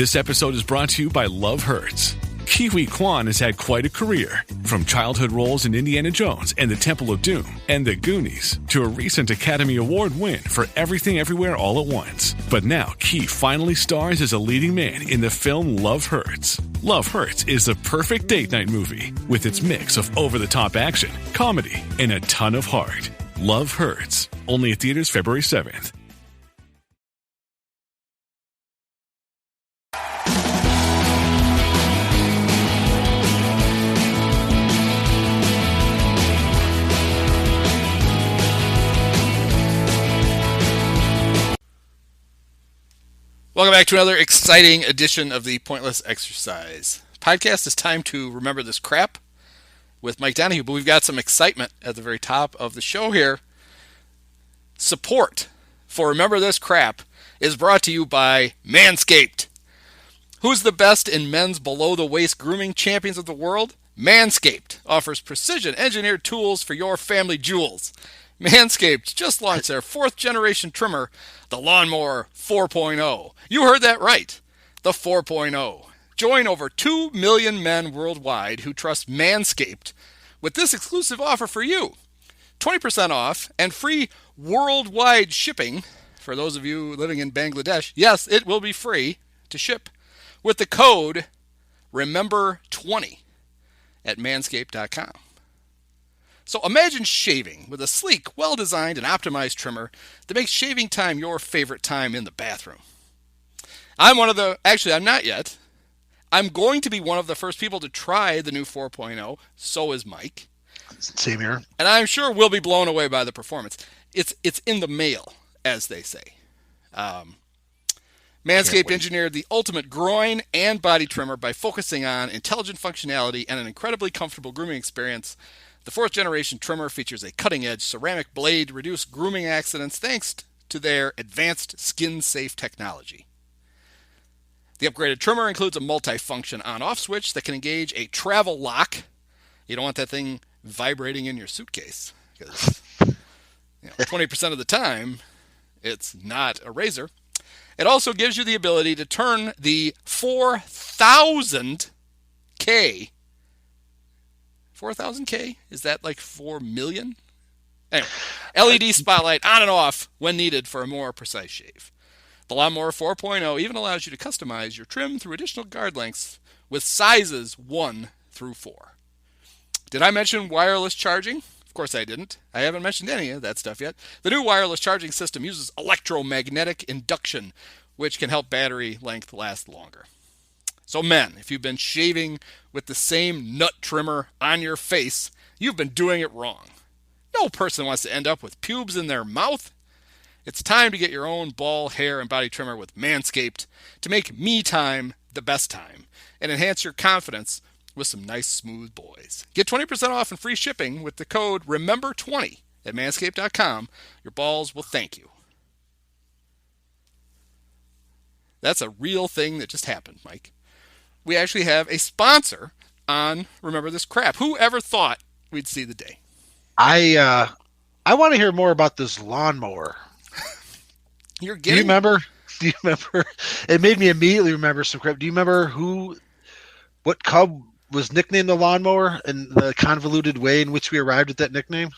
This episode is brought to you by Love Hurts. Kiwi Kwan has had quite a career, from childhood roles in Indiana Jones and the Temple of Doom and The Goonies to a recent Academy Award win for Everything Everywhere All at Once. But now Ki finally stars as a leading man in the film Love Hurts. Love Hurts is the perfect date night movie with its mix of over-the-top action, comedy, and a ton of heart. Love Hurts, only at theaters February 7th. Welcome back to another exciting edition of the Pointless Exercise podcast. It's time to remember this crap with Mike Donahue, but we've got some excitement at the very top of the show here. Support for Remember This Crap is brought to you by Manscaped. Who's the best in men's below-the-waist grooming champions of the world? Manscaped offers precision-engineered tools for your family jewels. Manscaped just launched their 4th-generation trimmer, the Lawnmower 4.0. You heard that right, the 4.0. Join over 2 million men worldwide who trust Manscaped with this exclusive offer for you. 20% off and free worldwide shipping for those of you living in Bangladesh. Yes, it will be free to ship with the code REMEMBER20 at manscaped.com. So imagine shaving with a sleek, well-designed, and optimized trimmer that makes shaving time your favorite time in the bathroom. I'm not yet. I'm going to be one of the first people to try the new 4.0. So is Mike. Same here. And I'm sure we'll be blown away by the performance. It's in the mail, as they say. Manscaped engineered the ultimate groin and body trimmer by focusing on intelligent functionality and an incredibly comfortable grooming experience. The 4th-generation trimmer features a cutting-edge ceramic blade to reduce grooming accidents thanks to their advanced skin-safe technology. The upgraded trimmer includes a multi-function on-off switch that can engage a travel lock. You don't want that thing vibrating in your suitcase because 20% of the time it's not a razor. It also gives you the ability to turn the 4,000K. 4,000K? Is that like 4 million? Anyway, LED spotlight on and off when needed for a more precise shave. The Lawnmower 4.0 even allows you to customize your trim through additional guard lengths with sizes 1 through 4. Did I mention wireless charging? Of course I didn't. I haven't mentioned any of that stuff yet. The new wireless charging system uses electromagnetic induction, which can help battery length last longer. So men, if you've been shaving with the same nut trimmer on your face, you've been doing it wrong. No person wants to end up with pubes in their mouth. It's time to get your own ball, hair, and body trimmer with Manscaped to make me time the best time and enhance your confidence with some nice, smooth boys. Get 20% off and free shipping with the code REMEMBER20 at manscaped.com. Your balls will thank you. That's a real thing that just happened, Mike. We actually have a sponsor on Remember This Crap. Who ever thought we'd see the day? I want to hear more about this lawnmower. Do you remember? It made me immediately remember some crap. Do you remember what cub was nicknamed the lawnmower and the convoluted way in which we arrived at that nickname?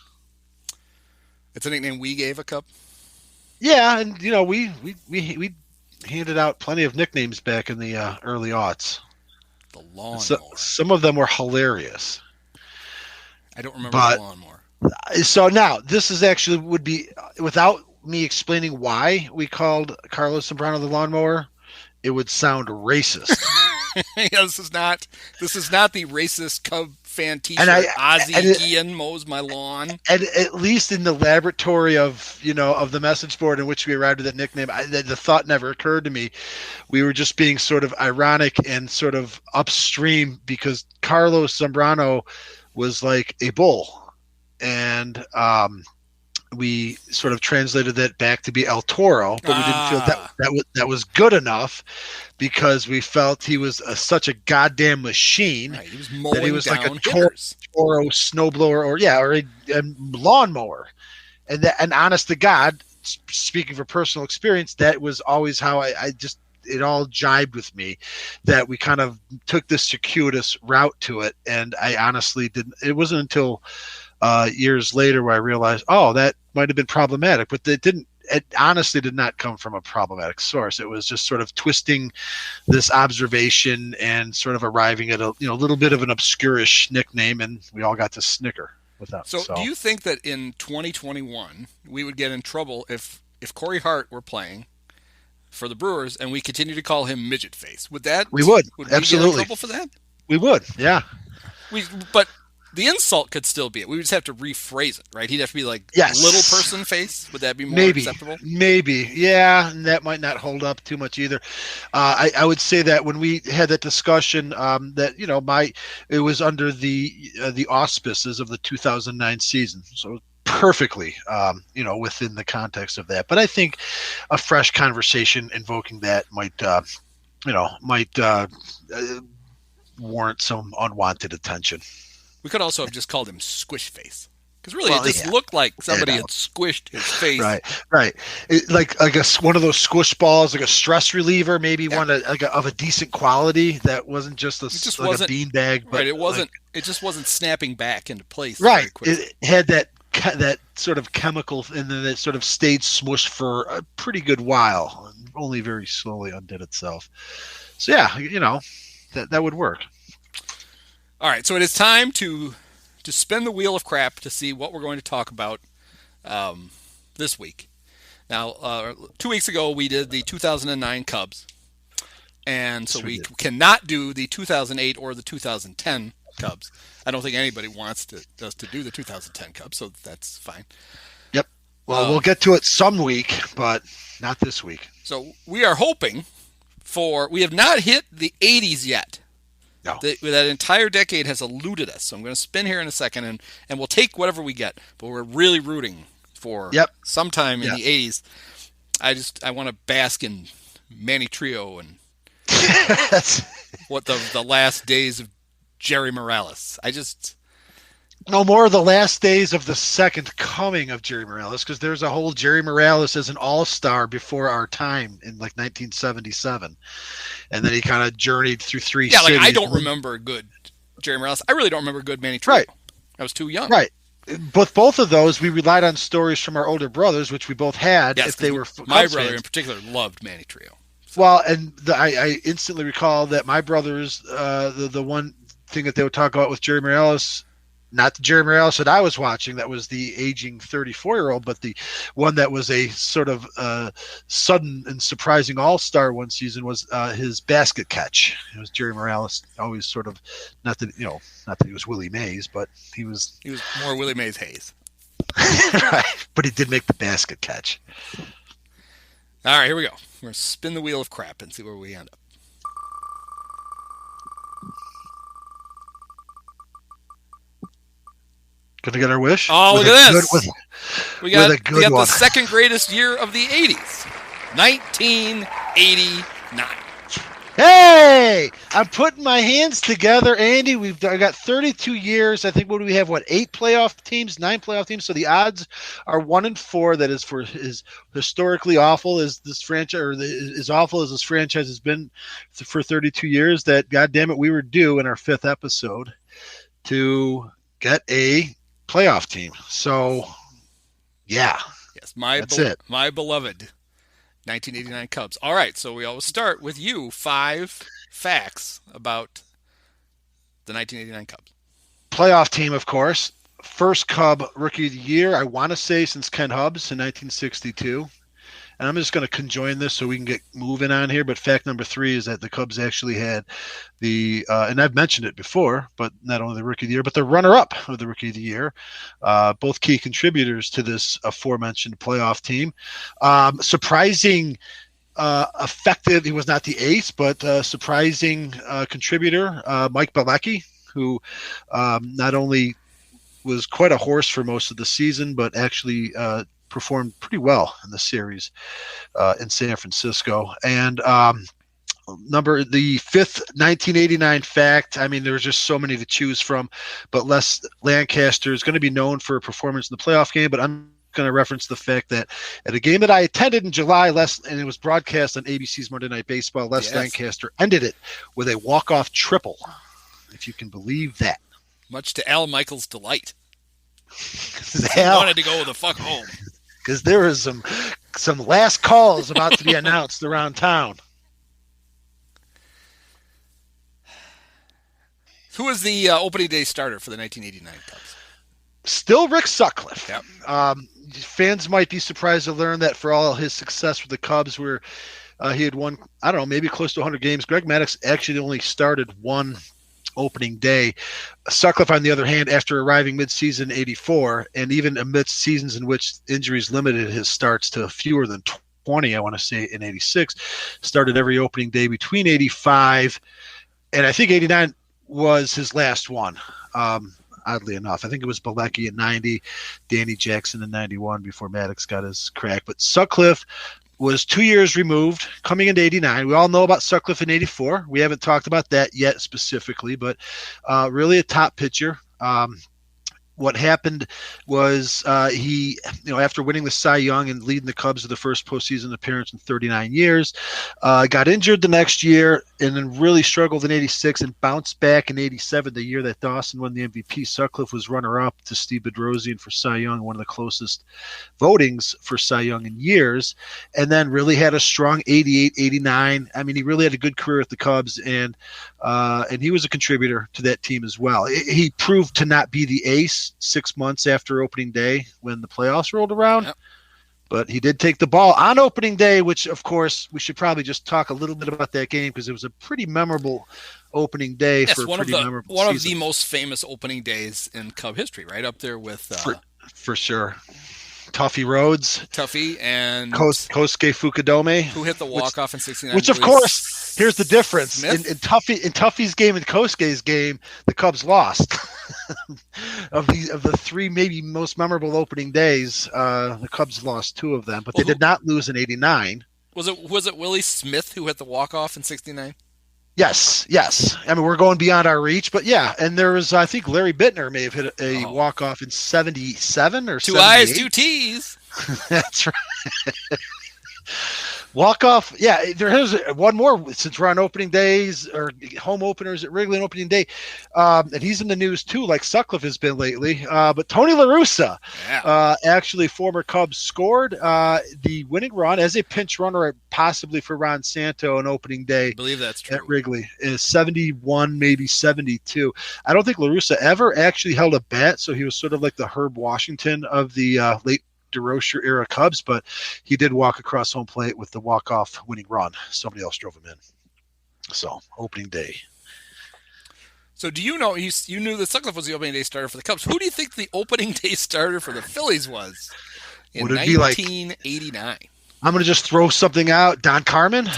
It's a nickname we gave a cub? Yeah, and we handed out plenty of nicknames back in the early aughts. The lawnmower. Some of them were hilarious. I don't remember the lawnmower. So now, this is actually would be, without me explaining why we called Carlos Zambrano the lawnmower, it would sound racist. Yeah, this is not the racist Cub fan t-shirt. Ozzie Guillen mows my lawn. And at least in the laboratory of the message board in which we arrived at that nickname, the thought never occurred to me. We were just being sort of ironic and sort of upstream because Carlos Zambrano was like a bull, and we sort of translated that back to be El Toro, but we didn't feel that was good enough because we felt he was such a goddamn machine. Right, he was mowing that he was down like a Toro snowblower or a lawnmower. And honest to God, speaking from personal experience, that was always how I just it all jibed with me that we kind of took this circuitous route to it. And I honestly didn't. It wasn't until years later where I realized, oh, that might have been problematic, but it didn't. It honestly did not come from a problematic source. It was just sort of twisting this observation and sort of arriving at a little bit of an obscurish nickname, and we all got to snicker with that. So do you think that in 2021 we would get in trouble if Corey Hart were playing for the Brewers and we continue to call him Midget Face? Would we would get absolutely in trouble for that? We would, yeah. But the insult could still be it. We would just have to rephrase it, right? He'd have to be like yes. Little person face. Would that be more acceptable? Maybe, yeah. And that might not hold up too much either. I would say that when we had that discussion, that it was under the auspices of the 2009 season, so perfectly, within the context of that. But I think a fresh conversation invoking that might warrant some unwanted attention. We could also have just called him Squish Face. Because really, it just looked like somebody had squished his face. Right. Like one of those squish balls, like a stress reliever, maybe one of a decent quality that wasn't just a beanbag. Right, it wasn't. It just wasn't snapping back into place. Right, it had that sort of chemical, and then it sort of stayed smushed for a pretty good while, and only very slowly undid itself. So yeah, that would work. All right, so it is time to spin the wheel of crap to see what we're going to talk about this week. Now, 2 weeks ago, we did the 2009 Cubs, and so we cannot do the 2008 or the 2010 Cubs. I don't think anybody wants us to do the 2010 Cubs, so that's fine. Yep. Well, we'll get to it some week, but not this week. So we are hoping we have not hit the 80s yet. No. That entire decade has eluded us. So I'm going to spin here in a second, and we'll take whatever we get. But we're really rooting for sometime in the 80s. I want to bask in Manny Trio and what the last days of Jerry Morales. No more of the last days of the second coming of Jerry Morales, because there's a whole Jerry Morales as an all-star before our time in like 1977. And then he kind of journeyed through three cities. Yeah, like I don't remember good Jerry Morales. I really don't remember good Manny Trio. Right. I was too young. Right. But both of those, we relied on stories from our older brothers, which we both had. Yes, if they were my brother fans in particular loved Manny Trio. So. Well, and I instantly recall that my brothers, the one thing that they would talk about with Jerry Morales, not the Jerry Morales that I was watching, that was the aging 34-year-old, but the one that was a sort of sudden and surprising all-star one season was his basket catch. It was Jerry Morales, always sort of, not that he was Willie Mays, but he was more Willie Mays Hayes. Right, but he did make the basket catch. All right, here we go. We're going to spin the wheel of crap and see where we end up. Gonna get our wish? Oh, look at this. We got the second greatest year of the 80s. 1989. Hey! I'm putting my hands together, Andy. I got 32 years. I think, what do we have? 8 playoff teams? 9 playoff teams? So the odds are 1-4. That is for as historically awful as this franchise, or as awful as this franchise has been for 32 years, that, goddamn it, we were due in our 5th episode to get a playoff team. So, yeah. Yes, my beloved 1989 Cubs. All right, so we always start with 5 facts about the 1989 Cubs. Playoff team, of course. First Cub Rookie of the Year, I want to say, since Ken Hubbs in 1962. And I'm just going to conjoin this so we can get moving on here. But fact number 3 is that the Cubs actually had and I've mentioned it before, but not only the Rookie of the Year, but the runner-up of the Rookie of the Year. Both key contributors to this aforementioned playoff team. Surprising, effective, he was not the ace, but surprising contributor, Mike Bilecki, who not only was quite a horse for most of the season, but actually performed pretty well in the series in San Francisco. And the 5th 1989 fact, I mean, there's just so many to choose from, but Les Lancaster is going to be known for a performance in the playoff game, but I'm going to reference the fact that at a game that I attended in July, and it was broadcast on ABC's Monday Night Baseball, Les Lancaster ended it with a walk-off triple, if you can believe that. Much to Al Michaels' delight. He wanted to go the fuck home. Because there is some last calls about to be announced around town. Who was the opening day starter for the 1989 Cubs? Still Rick Sutcliffe. Yep. Fans might be surprised to learn that for all his success with the Cubs, where he had won, I don't know, maybe close to 100 games, Greg Maddux actually only started one opening day. Sutcliffe, on the other hand, after arriving mid-season in 84, and even amidst seasons in which injuries limited his starts to fewer than 20, I want to say, in 86, started every opening day between 85 and I think 89 was his last one. Oddly enough, I think it was Bilecki in 90, Danny Jackson in 91 before Maddux got his crack. But Sutcliffe was 2 years removed coming into 89. We all know about Sutcliffe in 84. We haven't talked about that yet specifically, but really a top pitcher. What happened was he, after winning the Cy Young and leading the Cubs to the first postseason appearance in 39 years, got injured the next year and then really struggled in 86 and bounced back in 87, the year that Dawson won the MVP. Sutcliffe was runner-up to Steve Bedrosian for Cy Young, one of the closest votings for Cy Young in years, and then really had a strong 88, 89. I mean, he really had a good career at the Cubs, and he was a contributor to that team as well. He proved to not be the ace 6 months after opening day when the playoffs rolled around. Yep. But he did take the ball on opening day, which, of course, we should probably just talk a little bit about that game because it was a pretty memorable opening day. Yes, for one of the most famous opening days in Cub history, right up there with for sure. Tuffy Rhodes. Tuffy and Kosuke Fukudome. Who hit the walk-off in 69. Which, of course, here's the difference. In Tuffy's game and Kosuke's game, the Cubs lost. Of the three maybe most memorable opening days, the Cubs lost two of them, but they did not lose in 89. Was it Willie Smith who hit the walk-off in 69? Yes. I mean, we're going beyond our reach, but yeah. And there was, I think, Larry Bittner may have hit a walk-off in 77 or 78. 2 I's, 2 T's. That's right. Walk-off, yeah. There's one more since we're on opening days or home openers at Wrigley on opening day. And he's in the news too, like Sutcliffe has been lately. But Tony La Russa, actually former Cubs, scored the winning run as a pinch runner possibly for Ron Santo on opening day. I believe that's true. At Wrigley. In 71, maybe 72. I don't think La Russa ever actually held a bat, so he was sort of like the Herb Washington of the late DeRocher era Cubs, but he did walk across home plate with the walk-off winning run. Somebody else drove him in. So, opening day. So, do you know, you knew that Sutcliffe was the opening day starter for the Cubs. Who do you think the opening day starter for the Phillies was in 1989? I'm going to just throw something out. Don Carmen?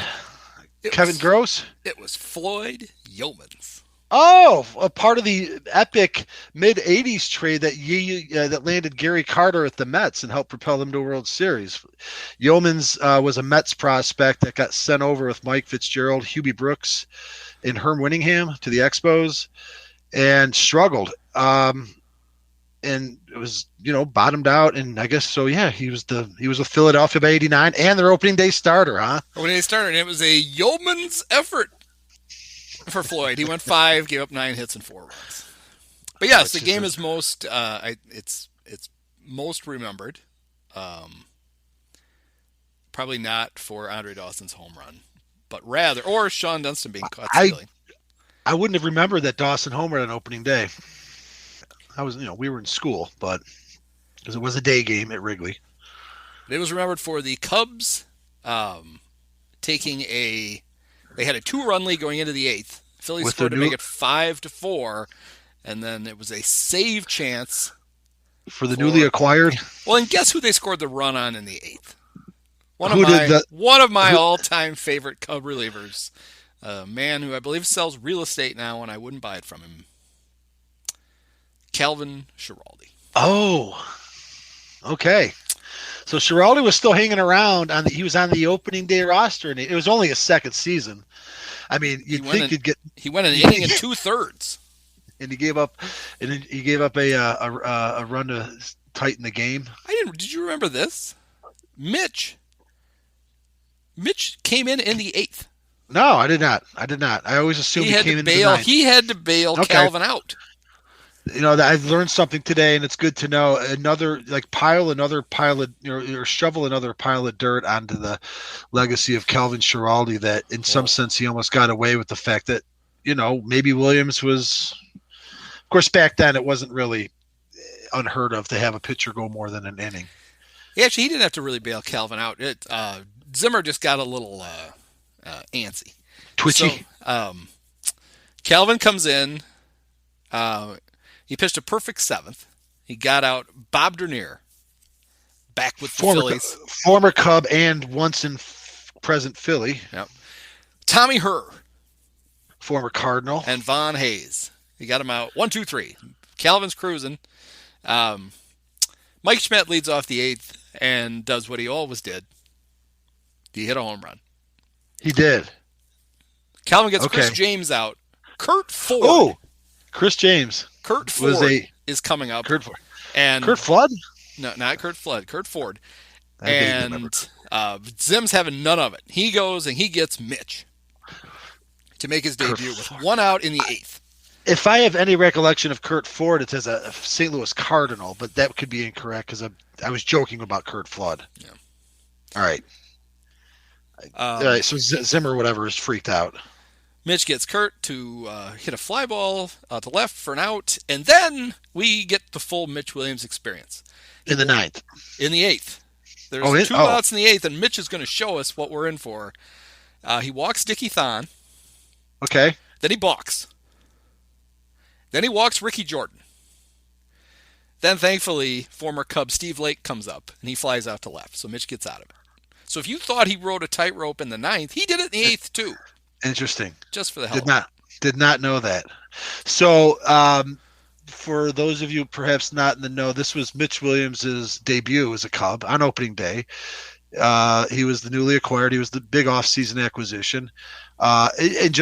Kevin Gross? It was Floyd Yeomans. Oh, a part of the epic mid-'80s trade that landed Gary Carter at the Mets and helped propel them to a World Series. Yeomans was a Mets prospect that got sent over with Mike Fitzgerald, Hubie Brooks, and Herm Winningham to the Expos and struggled. And it was, bottomed out. And I guess so, yeah, he was with Philadelphia by 89 and their opening day starter, huh? Opening day starter, and it was a yeoman's effort for Floyd. He went 5, gave up 9 hits and 4 runs. But yes, the game is most it's most remembered. Probably not for Andre Dawson's home run, but rather, or Sean Dunston being caught stealing. I wouldn't have remembered that Dawson homered on opening day. I was, we were in school, but because it was a day game at Wrigley. It was remembered for the Cubs taking They had a 2-run lead going into the 8th. Phillies scored to make it 5-4, and then it was a save chance for the newly acquired. Well, and guess who they scored the run on in the 8th? One of my all-time favorite Cub relievers, a man who I believe sells real estate now, and I wouldn't buy it from him. Calvin Schiraldi. Oh, okay. So Schiraldi was still hanging around he was on the opening day roster, and it was only his second season. I mean, he went an inning and 2/3, and he gave up a run to tighten the game. Did you remember this? Mitch came in the 8th. No, I did not. I always assumed he came in the 9th. He had to bail Calvin out. I've learned something today, and it's good to know. Shovel another pile of dirt onto the legacy of Calvin Schiraldi. That, in some sense, he almost got away with the fact that, maybe Williams was. Of course, back then it wasn't really unheard of to have a pitcher go more than an inning. Yeah, actually, he didn't have to really bail Calvin out. Zimmer just got a little antsy, twitchy. So, Calvin comes in. He pitched a perfect 7th. He got out Bob Dernier, back with the Phillies. Former Cub and once in present Philly. Yep. Tommy Herr. Former Cardinal. And Von Hayes. He got him out. 1, 2, 3. Calvin's cruising. Mike Schmidt leads off the 8th and does what he always did. He hit a home run. He did. Calvin gets Chris James out. Curt Ford. Oh, Chris James. Curt Ford is coming up. Curt Ford. And Curt Flood? No, not Curt Flood. Curt Ford. And Zim's having none of it. He goes and he gets Mitch to make his debut with 1 out in the 8th. If I have any recollection of Curt Ford, it says a St. Louis Cardinal, but that could be incorrect because I was joking about Curt Flood. Yeah. All right. All right. So Zimmer, whatever, is freaked out. Mitch gets Curt to hit a fly ball to left for an out, and then we get the full Mitch Williams experience. In the 9th. In the 8th. There's 2 outs in the 8th, and Mitch is going to show us what we're in for. He walks Dickie Thon. Okay. Then he balks. Then he walks Ricky Jordan. Then, thankfully, former Cub Steve Lake comes up, and he flies out to left, so Mitch gets out of it. So if you thought he rode a tightrope in the 9th, he did it in the 8th, too. Interesting. Just for the hell of it. Did not know that. So, for those of you perhaps not in the know, this was Mitch Williams' debut as a Cub on opening day. He was the newly acquired. He was the big off-season acquisition. And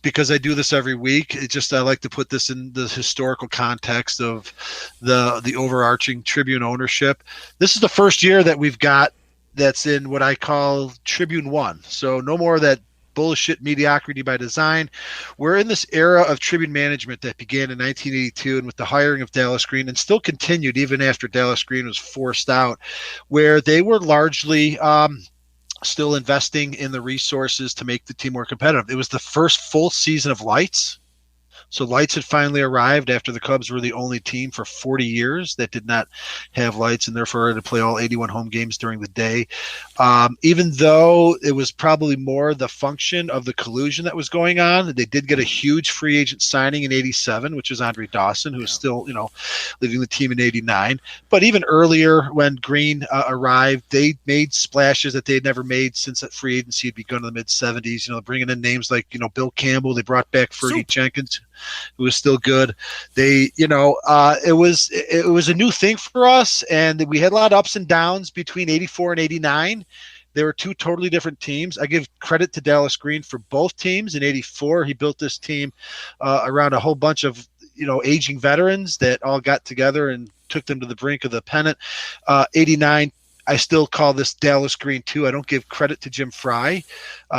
because I do this every week, I like to put this in the historical context of the overarching Tribune ownership. This is the first year that we've got that's in what I call Tribune 1. So no more of that bullshit mediocrity by design. We're in this era of Tribune management that began in 1982 and with the hiring of Dallas Green and still continued even after Dallas Green was forced out, where they were largely still investing in the resources to make the team more competitive. It was the first full season of lights. So lights had finally arrived after the Cubs were the only team for 40 years that did not have lights and therefore had to play all 81 home games during the day. Even though it was probably more the function of the collusion that was going on, they did get a huge free agent signing in 87, which was Andre Dawson, who was still, leading the team in 89. But even earlier when Green arrived, they made splashes that they had never made since that free agency had begun in the mid 70s, bringing in names like, Bill Campbell. They brought back Fergie Jenkins, who was still good. They, it was a new thing for us, and we had a lot of ups and downs between 84 and 89. They were 2 totally different teams. I give credit to Dallas Green for both teams. In 84, he built this team around a whole bunch of, aging veterans that all got together and took them to the brink of the pennant. 89, I still call this Dallas Green 2. I don't give credit to Jim Fry.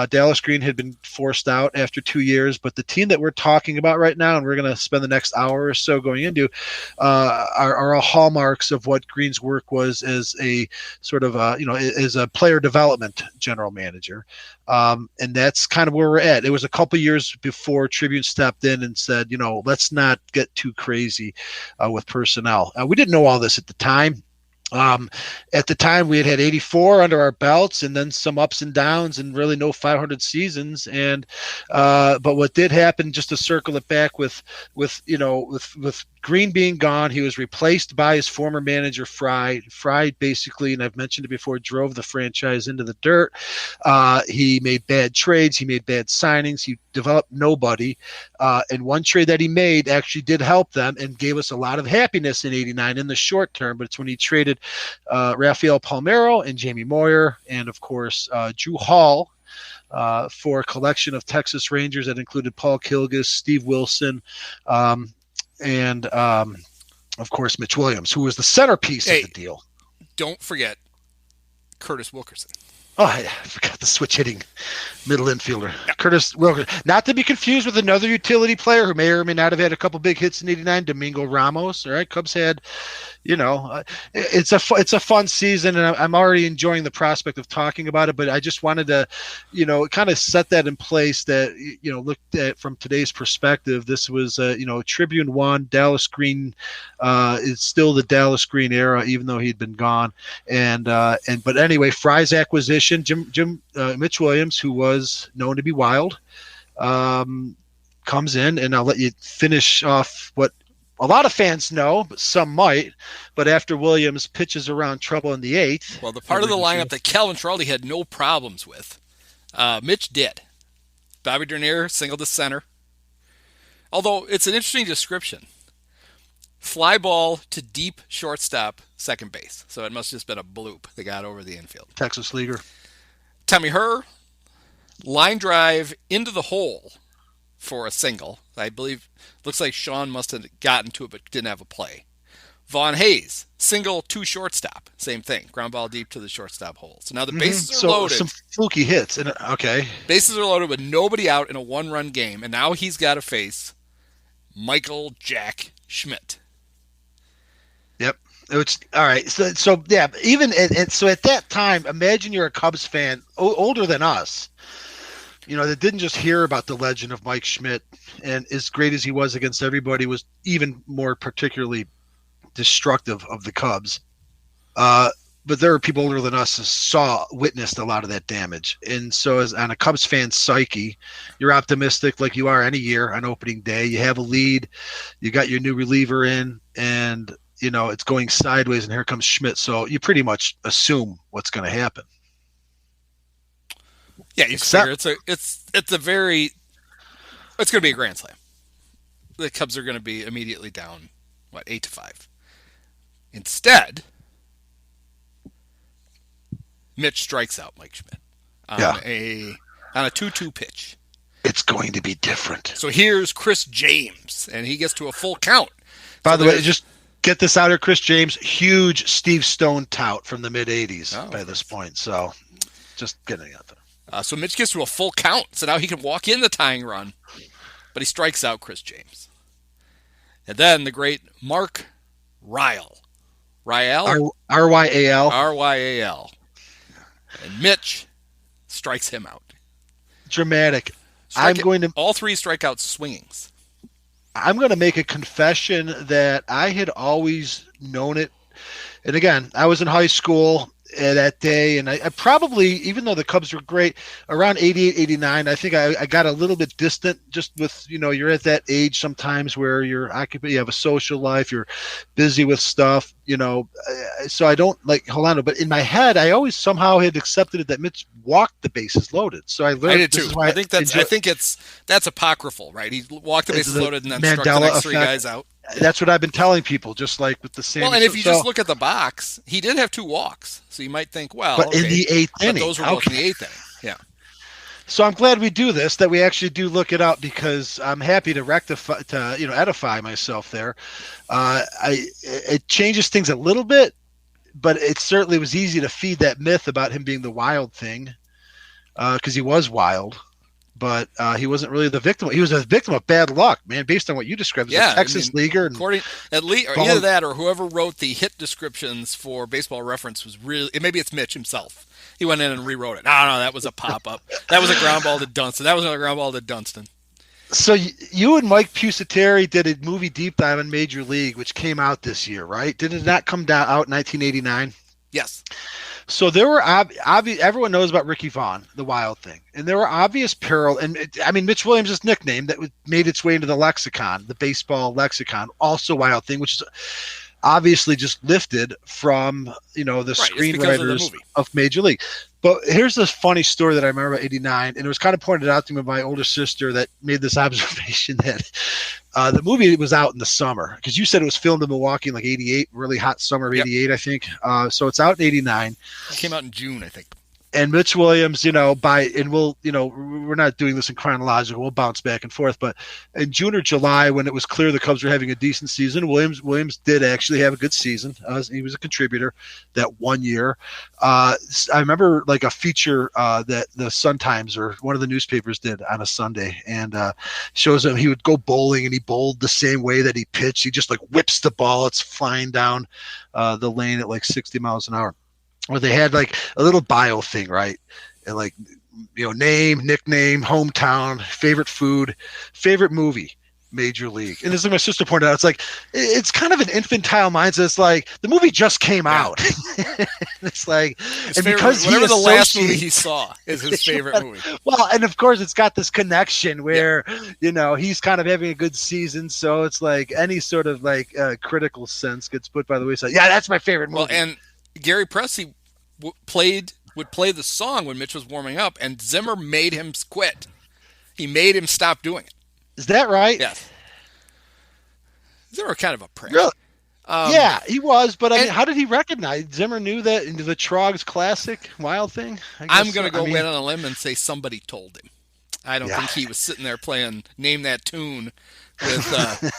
Dallas Green had been forced out after 2 years, but the team that we're talking about right now, and we're going to spend the next hour or so going into, are all hallmarks of what Green's work was as a sort of, as a player development general manager. And that's kind of where we're at. It was a couple years before Tribune stepped in and said, let's not get too crazy with personnel. We didn't know all this at the time. At the time we had 84 under our belts and then some ups and downs and really no 500 seasons. And, but what did happen, just to circle it back with Green being gone, he was replaced by his former manager, Fry. Fry basically, and I've mentioned it before, drove the franchise into the dirt. He made bad trades. He made bad signings. He developed nobody. And one trade that he made actually did help them and gave us a lot of happiness in 89 in the short term. But it's when he traded Rafael Palmeiro and Jamie Moyer and, of course, Drew Hall for a collection of Texas Rangers that included Paul Kilgus, Steve Wilson, and of course, Mitch Williams, who was the centerpiece of the deal. Don't forget Curtis Wilkerson. Oh, I forgot the switch-hitting middle infielder. Yeah. Curtis Wilkerson. Not to be confused with another utility player who may or may not have had a couple big hits in '89, Domingo Ramos. All right, Cubs had, it's a fun season, and I'm already enjoying the prospect of talking about it, but I just wanted to, kind of set that in place that, looked at from today's perspective. This was, Tribune 1, Dallas Green is still the Dallas Green era, even though he'd been gone. But anyway, Fry's acquisition, Mitch Williams, who was known to be wild, comes in, and I'll let you finish off what a lot of fans know, but some might. But after Williams pitches around trouble in the 8th. Well, the part of the lineup that Calvin Schiraldi had no problems with, Mitch did. Bobby Dernier singled to center. Although it's an interesting description. Fly ball to deep shortstop, second base. So it must have just been a bloop that got over the infield. Texas leaguer. Tommy Herr, line drive into the hole for a single. I believe, looks like Sean must have gotten to it but didn't have a play. Vaughn Hayes, single to shortstop. Same thing, ground ball deep to the shortstop hole. So now the bases are loaded. Some fluky hits. Okay. Bases are loaded with nobody out in a one-run game, and now he's got to face Michael Jack Schmidt. Yep. It's all right. So yeah, even so at that time, imagine you're a Cubs fan, older than us, that didn't just hear about the legend of Mike Schmidt, and as great as he was against everybody, was even more particularly destructive of the Cubs. But there are people older than us who witnessed a lot of that damage. And so as on a Cubs fan psyche, you're optimistic like you are any year on opening day. You have a lead, you got your new reliever in, and it's going sideways, and here comes Schmidt. So you pretty much assume what's going to happen. Yeah, you figure it's going to be a grand slam. The Cubs are going to be immediately down, 8-5. Instead, Mitch strikes out Mike Schmidt on a 2-2 pitch. It's going to be different. So here's Chris James, and he gets to a full count. By the way, just get this out here, Chris James, huge Steve Stone tout from the mid-'80s by this point. So just getting it out there. So Mitch gets to a full count, so now he can walk in the tying run, but he strikes out Chris James. And then the great Mark Ryal. R-Y-A-L. R-Y-A-L. And Mitch strikes him out. Dramatic. All three strikeouts swingings. I'm going to make a confession that I had always known it. And again, I was in high school that day, and I probably, even though the Cubs were great, around 88, 89, I think I got a little bit distant just with, you're at that age sometimes where you have a social life, you're busy with stuff, so I don't hold on to, but in my head, I always somehow had accepted it that Mitch walked the bases loaded. So I learned. I did too. I think that's apocryphal, right? He walked the bases loaded and then struck the next three guys out. That's what I've been telling people, just like with the same. Well, and if you just look at the box, he did have 2 walks. So you might think, well, but in the 8th inning. Those were both in the 8th inning. Yeah. So I'm glad we do this, that we actually do look it up, because I'm happy to edify myself there. It changes things a little bit, but it certainly was easy to feed that myth about him being the wild thing, because he was wild. But he wasn't really the victim. He was a victim of bad luck, man, based on what you described. As a Texas leaguer. Either that or whoever wrote the hit descriptions for Baseball Reference was really, maybe it's Mitch himself. He went in and rewrote it. No, that was a pop-up. That was a ground ball to Dunston. That was another ground ball to Dunston. So you and Mike Pusateri did a movie deep dive on Major League, which came out this year, right? Did it not come out in 1989? Yes. So there were everyone knows about Ricky Vaughn, the wild thing, and there were obvious parallel. And Mitch Williams' nickname that made its way into the lexicon, the baseball lexicon, also wild thing, which is obviously just lifted from the screenwriters of Major League. But here's this funny story that I remember about '89, and it was kind of pointed out to me by my older sister that made this observation that the movie was out in the summer, because you said it was filmed in Milwaukee in '88, really hot summer of '88, I think. So it's out in '89. It came out in June, I think. And Mitch Williams, we're not doing this in chronological. We'll bounce back and forth. But in June or July, when it was clear the Cubs were having a decent season, Williams did actually have a good season. He was a contributor that one year. I remember like a feature that the Sun Times or one of the newspapers did on a Sunday, and shows him he would go bowling, and he bowled the same way that he pitched. He just like whips the ball; it's flying down the lane at like 60 miles an hour. Where they had like a little bio thing, right? And like, name, nickname, hometown, favorite food, favorite movie, Major League. And this is like my sister pointed out. It's like, it's kind of an infantile mindset. It's like the movie just came out. It's like, his and favorite, because whatever the last movie he saw is his favorite movie. Well, and of course it's got this connection where, he's kind of having a good season. So it's like any sort of like critical sense gets put by the wayside. Yeah, that's my favorite movie. Well, and Gary Presley would play the song when Mitch was warming up, and Zimmer made him quit. He made him stop doing it. Is that right? Yes. Zimmer kind of a prick. Really? Yeah, he was. But I mean, how did he recognize? Zimmer knew that into the Trogs classic Wild Thing? I'm going to go in on a limb and say somebody told him. I don't think he was sitting there playing Name That Tune with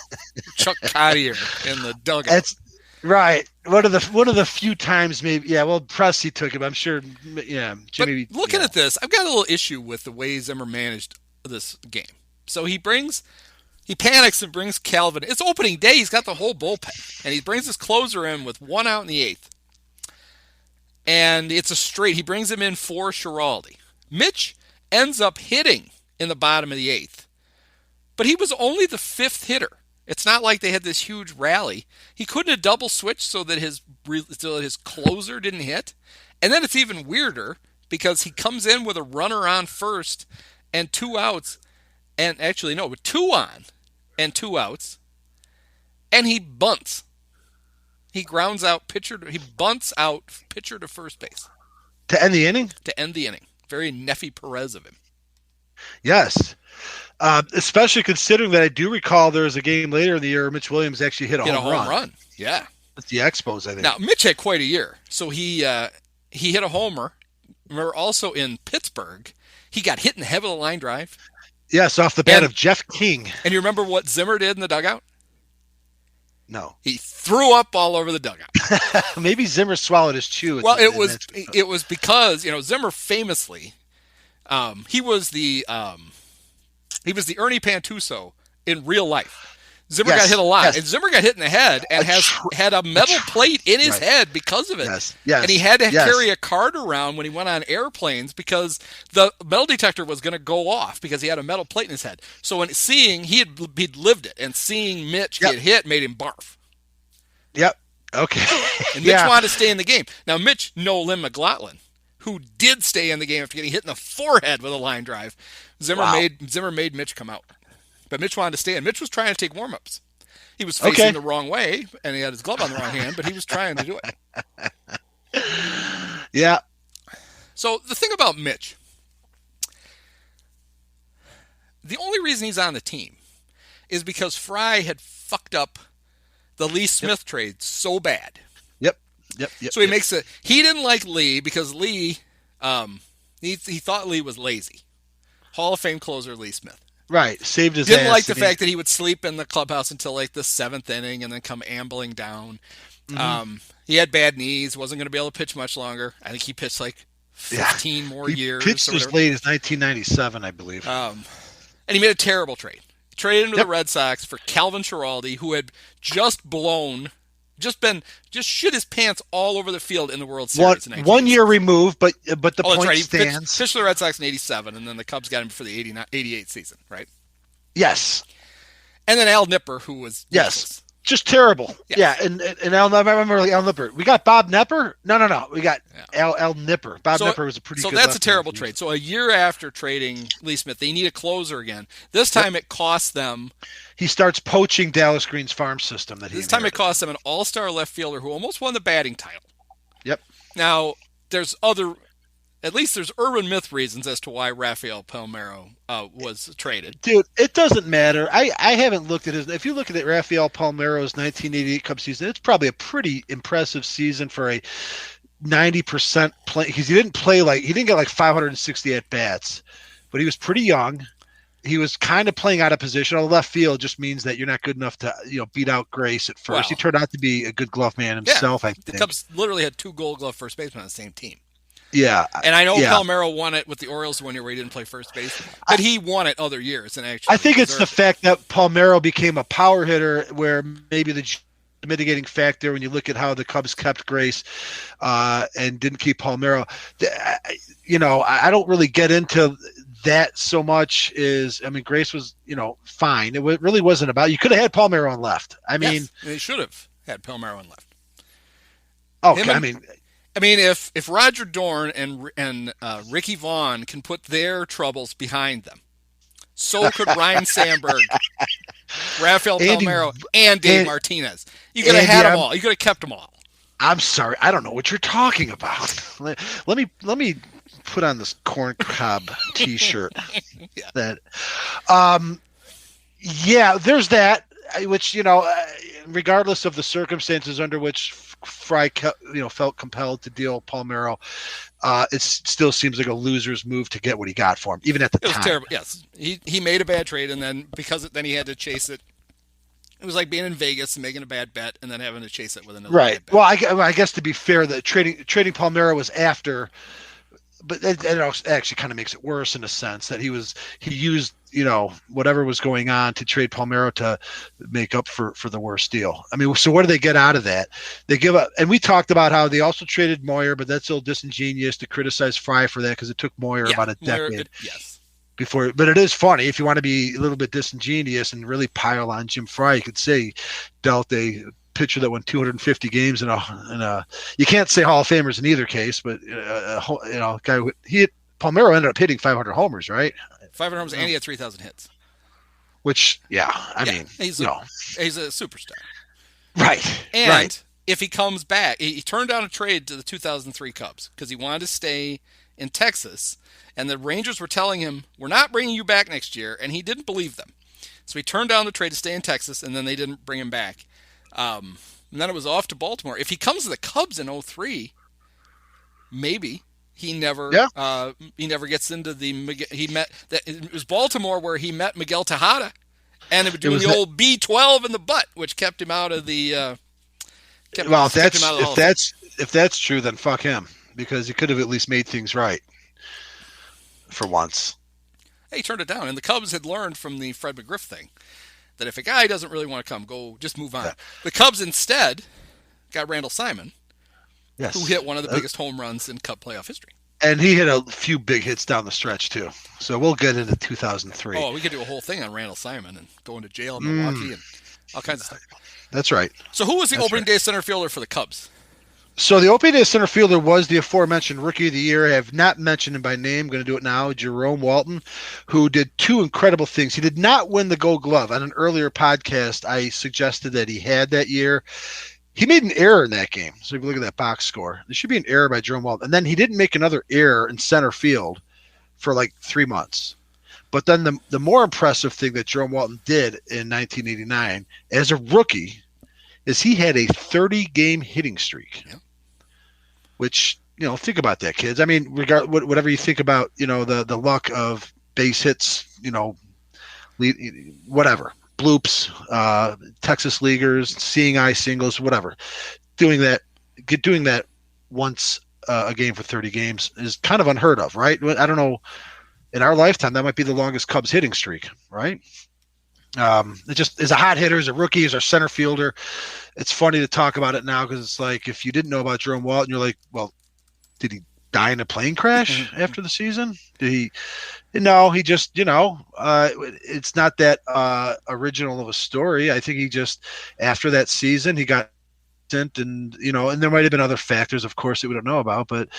Chuck Collier in the dugout. That's right. One of the few times maybe. Yeah, well, Presley took it. I'm sure. Yeah, Jimmy. But looking at this, I've got a little issue with the way Zimmer managed this game. So he panics and brings Calvin. It's opening day. He's got the whole bullpen, and he brings his closer in with 1 out in the 8th. And it's a straight. He brings him in for Schiraldi. Mitch ends up hitting in the bottom of the 8th, but he was only the 5th hitter. It's not like they had this huge rally. He couldn't have double switched so that his closer didn't hit. And then it's even weirder because he comes in with a runner on first and 2 outs, and actually no, with 2 on and 2 outs, and he bunts. He grounds out pitcher. He bunts out pitcher to first base to end the inning. Very Nefi Perez of him. Yes. Especially considering that I do recall there was a game later in the year Mitch Williams actually hit a home run. Yeah. That's the Expos, I think. Now, Mitch had quite a year. So he hit a homer. Remember, also in Pittsburgh, he got hit in the head with a line drive. Yes, off the bat of Jeff King. And you remember what Zimmer did in the dugout? No. He threw up all over the dugout. Maybe Zimmer swallowed his chew. Well, it was because, Zimmer famously, he was the Ernie Pantuso in real life. Zimmer got hit a lot, and Zimmer got hit in the head and had a metal plate in his head because of it. Yes. And he had to carry a card around when he went on airplanes because the metal detector was going to go off because he had a metal plate in his head. So when he'd lived it, and seeing Mitch get hit made him barf. Yep. Okay. And Mitch wanted to stay in the game. Now, Mitch, no Lynn McLaughlin, who did stay in the game after getting hit in the forehead with a line drive. Zimmer made Mitch come out. But Mitch wanted to stay in. Mitch was trying to take warm-ups. He was facing the wrong way, and he had his glove on the wrong hand, but he was trying to do it. Yeah. So the thing about Mitch, the only reason he's on the team is because Fry had fucked up the Lee Smith trade so bad. Yep. So he didn't like Lee because Lee, he thought Lee was lazy. Hall of Fame closer Lee Smith. Right, saved his Didn't ass. like the fact that he would sleep in the clubhouse until like the 7th inning and then come ambling down. Mm-hmm. He had bad knees, wasn't going to be able to pitch much longer. I think he pitched like 15 more years. He pitched as late as 1997, I believe. And he made a terrible trade. He traded him to the Red Sox for Calvin Schiraldi, who had just shit his pants all over the field in the World Series. 1 year removed, but the point right. stands. He pitched for the Red Sox in 87, and then the Cubs got him for the 88 season, right? Yes. And then Al Nipper, who was useless. Just terrible. Yeah, and I remember Al Nipper. We got Bob Nipper? No. We got Al Nipper. Bob Nipper was a pretty good. So that's a terrible trade. So a year after trading Lee Smith, they need a closer again. This time it costs them. He starts poaching Dallas Green's farm system. This time it costs them an all-star left fielder who almost won the batting title. Yep. Now, there's urban myth reasons as to why Rafael Palmeiro was traded. Dude, it doesn't matter. I haven't looked at his. If you look at Rafael Palmeiro's 1988 Cubs season, it's probably a pretty impressive season for a 90% play, because he didn't get like 560 at bats, but he was pretty young. He was kind of playing out of position. On the left field just means that you're not good enough to, beat out Grace at first. Well, he turned out to be a good glove man himself. I think the Cubs literally had 2 Gold Glove first basemen on the same team. Yeah, and I know Palmeiro won it with the Orioles 1 year where he didn't play first base, but he won it other years and actually. I think it's the fact that Palmeiro became a power hitter, where maybe the mitigating factor when you look at how the Cubs kept Grace and didn't keep Palmeiro. I don't really get into that so much. Grace was, fine. It really wasn't about. You could have had Palmeiro on left. They should have had Palmeiro on left. Okay, if Roger Dorn and Ricky Vaughn can put their troubles behind them, so could Ryan Sandberg, Rafael Palmeiro, and Dave Martinez. You could have had them all. You could have kept them all. I'm sorry, I don't know what you're talking about. Let me put on this corn cob T-shirt. That, there's that. Which regardless of the circumstances under which Fry felt compelled to deal Palmeiro, it still seems like a loser's move to get what he got for him, even at the time. It was terrible. Yes, he made a bad trade, and then then he had to chase it. It was like being in Vegas and making a bad bet, and then having to chase it with another bad bet. Well, I guess to be fair, that trading Palmeiro was after, but it actually kind of makes it worse in a sense that he used whatever was going on to trade Palmeiro to make up for the worst deal. So what do they get out of that? They give up, and we talked about how they also traded Moyer, but that's a little disingenuous to criticize Fry for that because it took Moyer about a decade. Before, but it is funny if you want to be a little bit disingenuous and really pile on Jim Fry. You could say dealt a pitcher that won 250 games in a you can't say Hall of Famers in either case, but guy Palmeiro ended up hitting 500 homers, right? 500 homers, and he had 3,000 hits. Which, he's a superstar, right? And if he comes back, he turned down a trade to the 2003 Cubs because he wanted to stay in Texas. And the Rangers were telling him, we're not bringing you back next year. And he didn't believe them. So he turned down the trade to stay in Texas, and then they didn't bring him back. And then it was off to Baltimore. If he comes to the Cubs in 2003, maybe he never gets into it was Baltimore where he met Miguel Tejada. And it was doing the old B12 in the butt, which kept him out of the if that's true, then fuck him. Because he could have at least made things right. For once. He turned it down. And the Cubs had learned from the Fred McGriff thing that if a guy doesn't really want to come, just move on. Yeah. The Cubs instead got Randall Simon, who hit one of the biggest home runs in Cub playoff history. And he hit a few big hits down the stretch, too. So we'll get into 2003. Oh, we could do a whole thing on Randall Simon and going to jail in Milwaukee and all kinds of stuff. That's right. So who was the opening day center fielder for the Cubs? So the opening day center fielder was the aforementioned Rookie of the Year. I have not mentioned him by name. I'm going to do it now. Jerome Walton, who did 2 incredible things. He did not win the Gold Glove. On an earlier podcast, I suggested that he had that year. He made an error in that game. So if you look at that box score, there should be an error by Jerome Walton. And then he didn't make another error in center field for like 3 months. But then the more impressive thing that Jerome Walton did in 1989 as a rookie is he had a 30-game hitting streak. Yeah. Which, think about that, kids. Whatever you think about, the luck of base hits, whatever, bloops, Texas leaguers, seeing eye singles, whatever. Doing that once a game for 30 games is kind of unheard of, right? I don't know. In our lifetime, that might be the longest Cubs hitting streak, right? It just is a hot hitter, as a rookie, as our center fielder. It's funny to talk about it now because it's like if you didn't know about Jerome Walton, you're like, well, did he die in a plane crash after the season? Did he? No, he just, it's not that original of a story. I think he just, after that season, he got sent and there might have been other factors, of course, that we don't know about, but,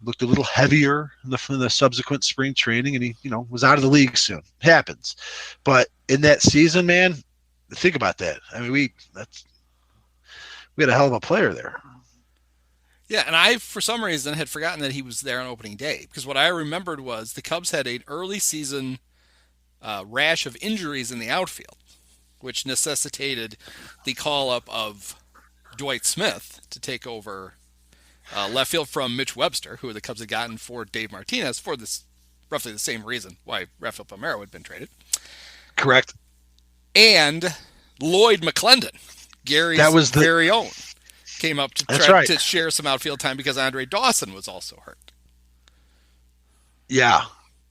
looked a little heavier in the subsequent spring training, and he, was out of the league soon. Happens. But in that season, man, think about that. We had a hell of a player there. Yeah, and I, for some reason, had forgotten that he was there on opening day, because what I remembered was the Cubs had an early season rash of injuries in the outfield, which necessitated the call-up of Dwight Smith to take over left field from Mitch Webster, who the Cubs had gotten for Dave Martinez for this roughly the same reason why Rafael Palmeiro had been traded. Correct. And Lloyd McClendon, Gary's very own, came up to try to share some outfield time because Andre Dawson was also hurt. Yeah.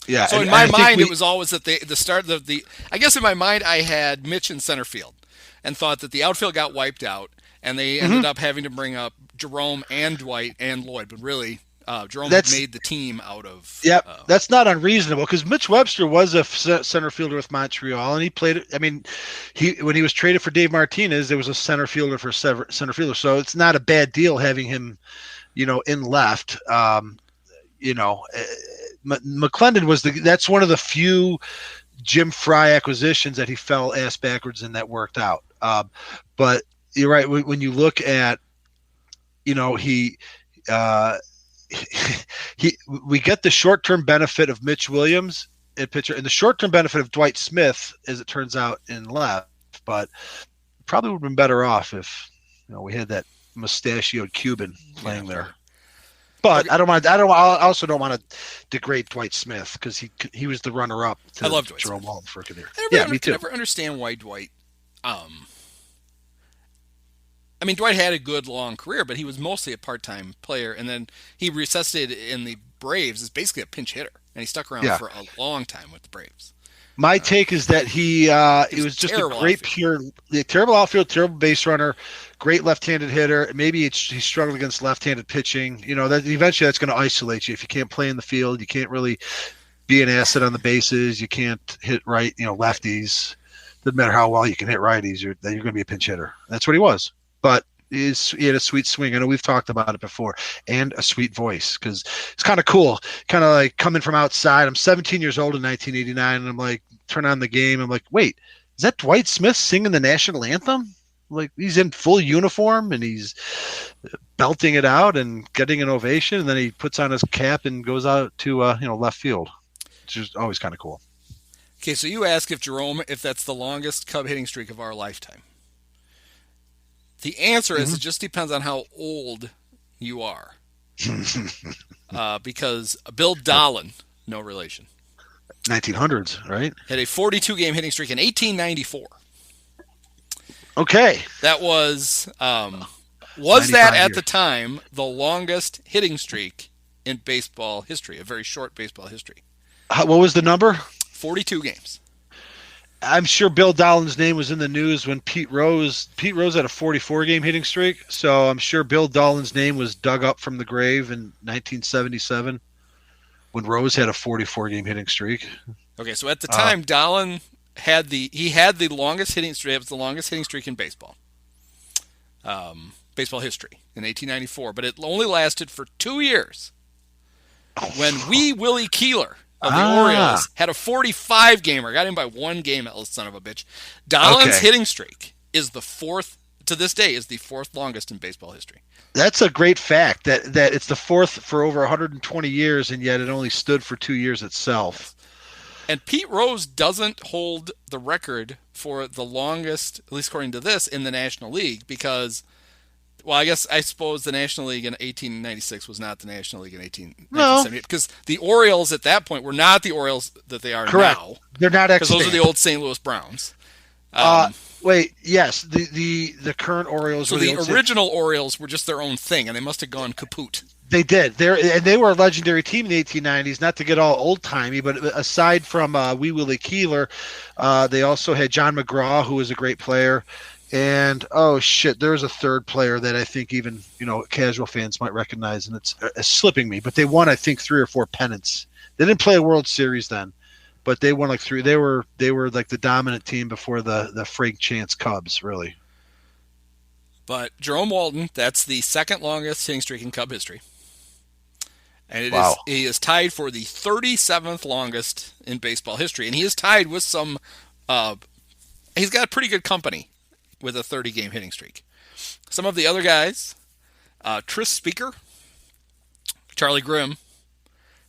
Yeah. So in my mind, it was always that the start of the. I guess in my mind, I had Mitch in center field, and thought that the outfield got wiped out, and they ended up having to bring up Jerome and Dwight and Lloyd. But really, Jerome made the team out of. Yep, that's not unreasonable because Mitch Webster was a center fielder with Montreal, and he played. I mean, when he was traded for Dave Martinez, there was a center fielder for center fielder, so it's not a bad deal having him, in left. McClendon that's one of the few Jim Fry acquisitions that he fell ass backwards in that worked out. But you're right when you look at, we get the short-term benefit of Mitch Williams at pitcher and the short-term benefit of Dwight Smith, as it turns out, in left. But probably would have been better off if we had that mustachioed Cuban playing there. But I also don't want to degrade Dwight Smith because he was the runner-up to I love Dwight Jerome Smith. Walton for a career. Me too. I never understand why Dwight. Dwight had a good long career, but he was mostly a part-time player, and then he resuscitated in the Braves as basically a pinch hitter, and he stuck around for a long time with the Braves. My take is that he was just a great terrible outfield, terrible base runner, great left-handed hitter. Maybe he struggled against left-handed pitching. That eventually that's going to isolate you. If you can't play in the field, you can't really be an asset on the bases. You can't hit right, lefties. Doesn't matter how well you can hit righties. You're going to be a pinch hitter. That's what he was. But he had a sweet swing. I know we've talked about it before, and a sweet voice because it's kind of cool. Kind of like coming from outside. I'm 17 years old in 1989, and I'm like, turn on the game. I'm like, wait, is that Dwight Smith singing the national anthem? Like, he's in full uniform and he's belting it out and getting an ovation, and then he puts on his cap and goes out to left field, which is always kind of cool. Okay, so you ask if that's the longest Cub hitting streak of our lifetime. The answer is it just depends on how old you are. Because Bill Dahlin, no relation. 1900s, right? Had a 42-game hitting streak in 1894. Okay. That was that at the time the longest hitting streak in baseball history, a very short baseball history. What was the number? 42 games. I'm sure Bill Dahlin's name was in the news when Pete Rose had a 44-game hitting streak, so I'm sure Bill Dahlin's name was dug up from the grave in 1977 when Rose had a 44-game hitting streak. Okay, so at the time, Dahlin had the longest hitting streak. It was the longest hitting streak in baseball history in 1894, but it only lasted for 2 years when Wee Willie Keeler of the Orioles had a 45-gamer, got him by 1 game, that little son of a bitch. Dahlin's hitting streak is the fourth, to this day, is the fourth longest in baseball history. That's a great fact, that it's the fourth for over 120 years, and yet it only stood for 2 years itself. And Pete Rose doesn't hold the record for the longest, at least according to this, in the National League because, well, I suppose the National League in 1896 was not the National League in 1978 because the Orioles at that point were not the Orioles that they are now. They're not extant. Because those are the old St. Louis Browns. Wait, yes, the current Orioles. So the original Orioles were just their own thing, and they must have gone kaput. They did. They were a legendary team in the 1890s. Not to get all old timey, but aside from Wee Willie Keeler, they also had John McGraw, who was a great player. And there was a third player that I think even casual fans might recognize, and it's slipping me. But they won, I think, 3 or 4 pennants. They didn't play a World Series then, but they won like 3. They were like the dominant team before the Frank Chance Cubs, really. But Jerome Walton, that's the second longest hitting streak in Cub history, and he is tied for the 37th longest in baseball history, and he is tied with some. He's got pretty good company with a 30-game hitting streak. Some of the other guys, Tris Speaker, Charlie Grimm,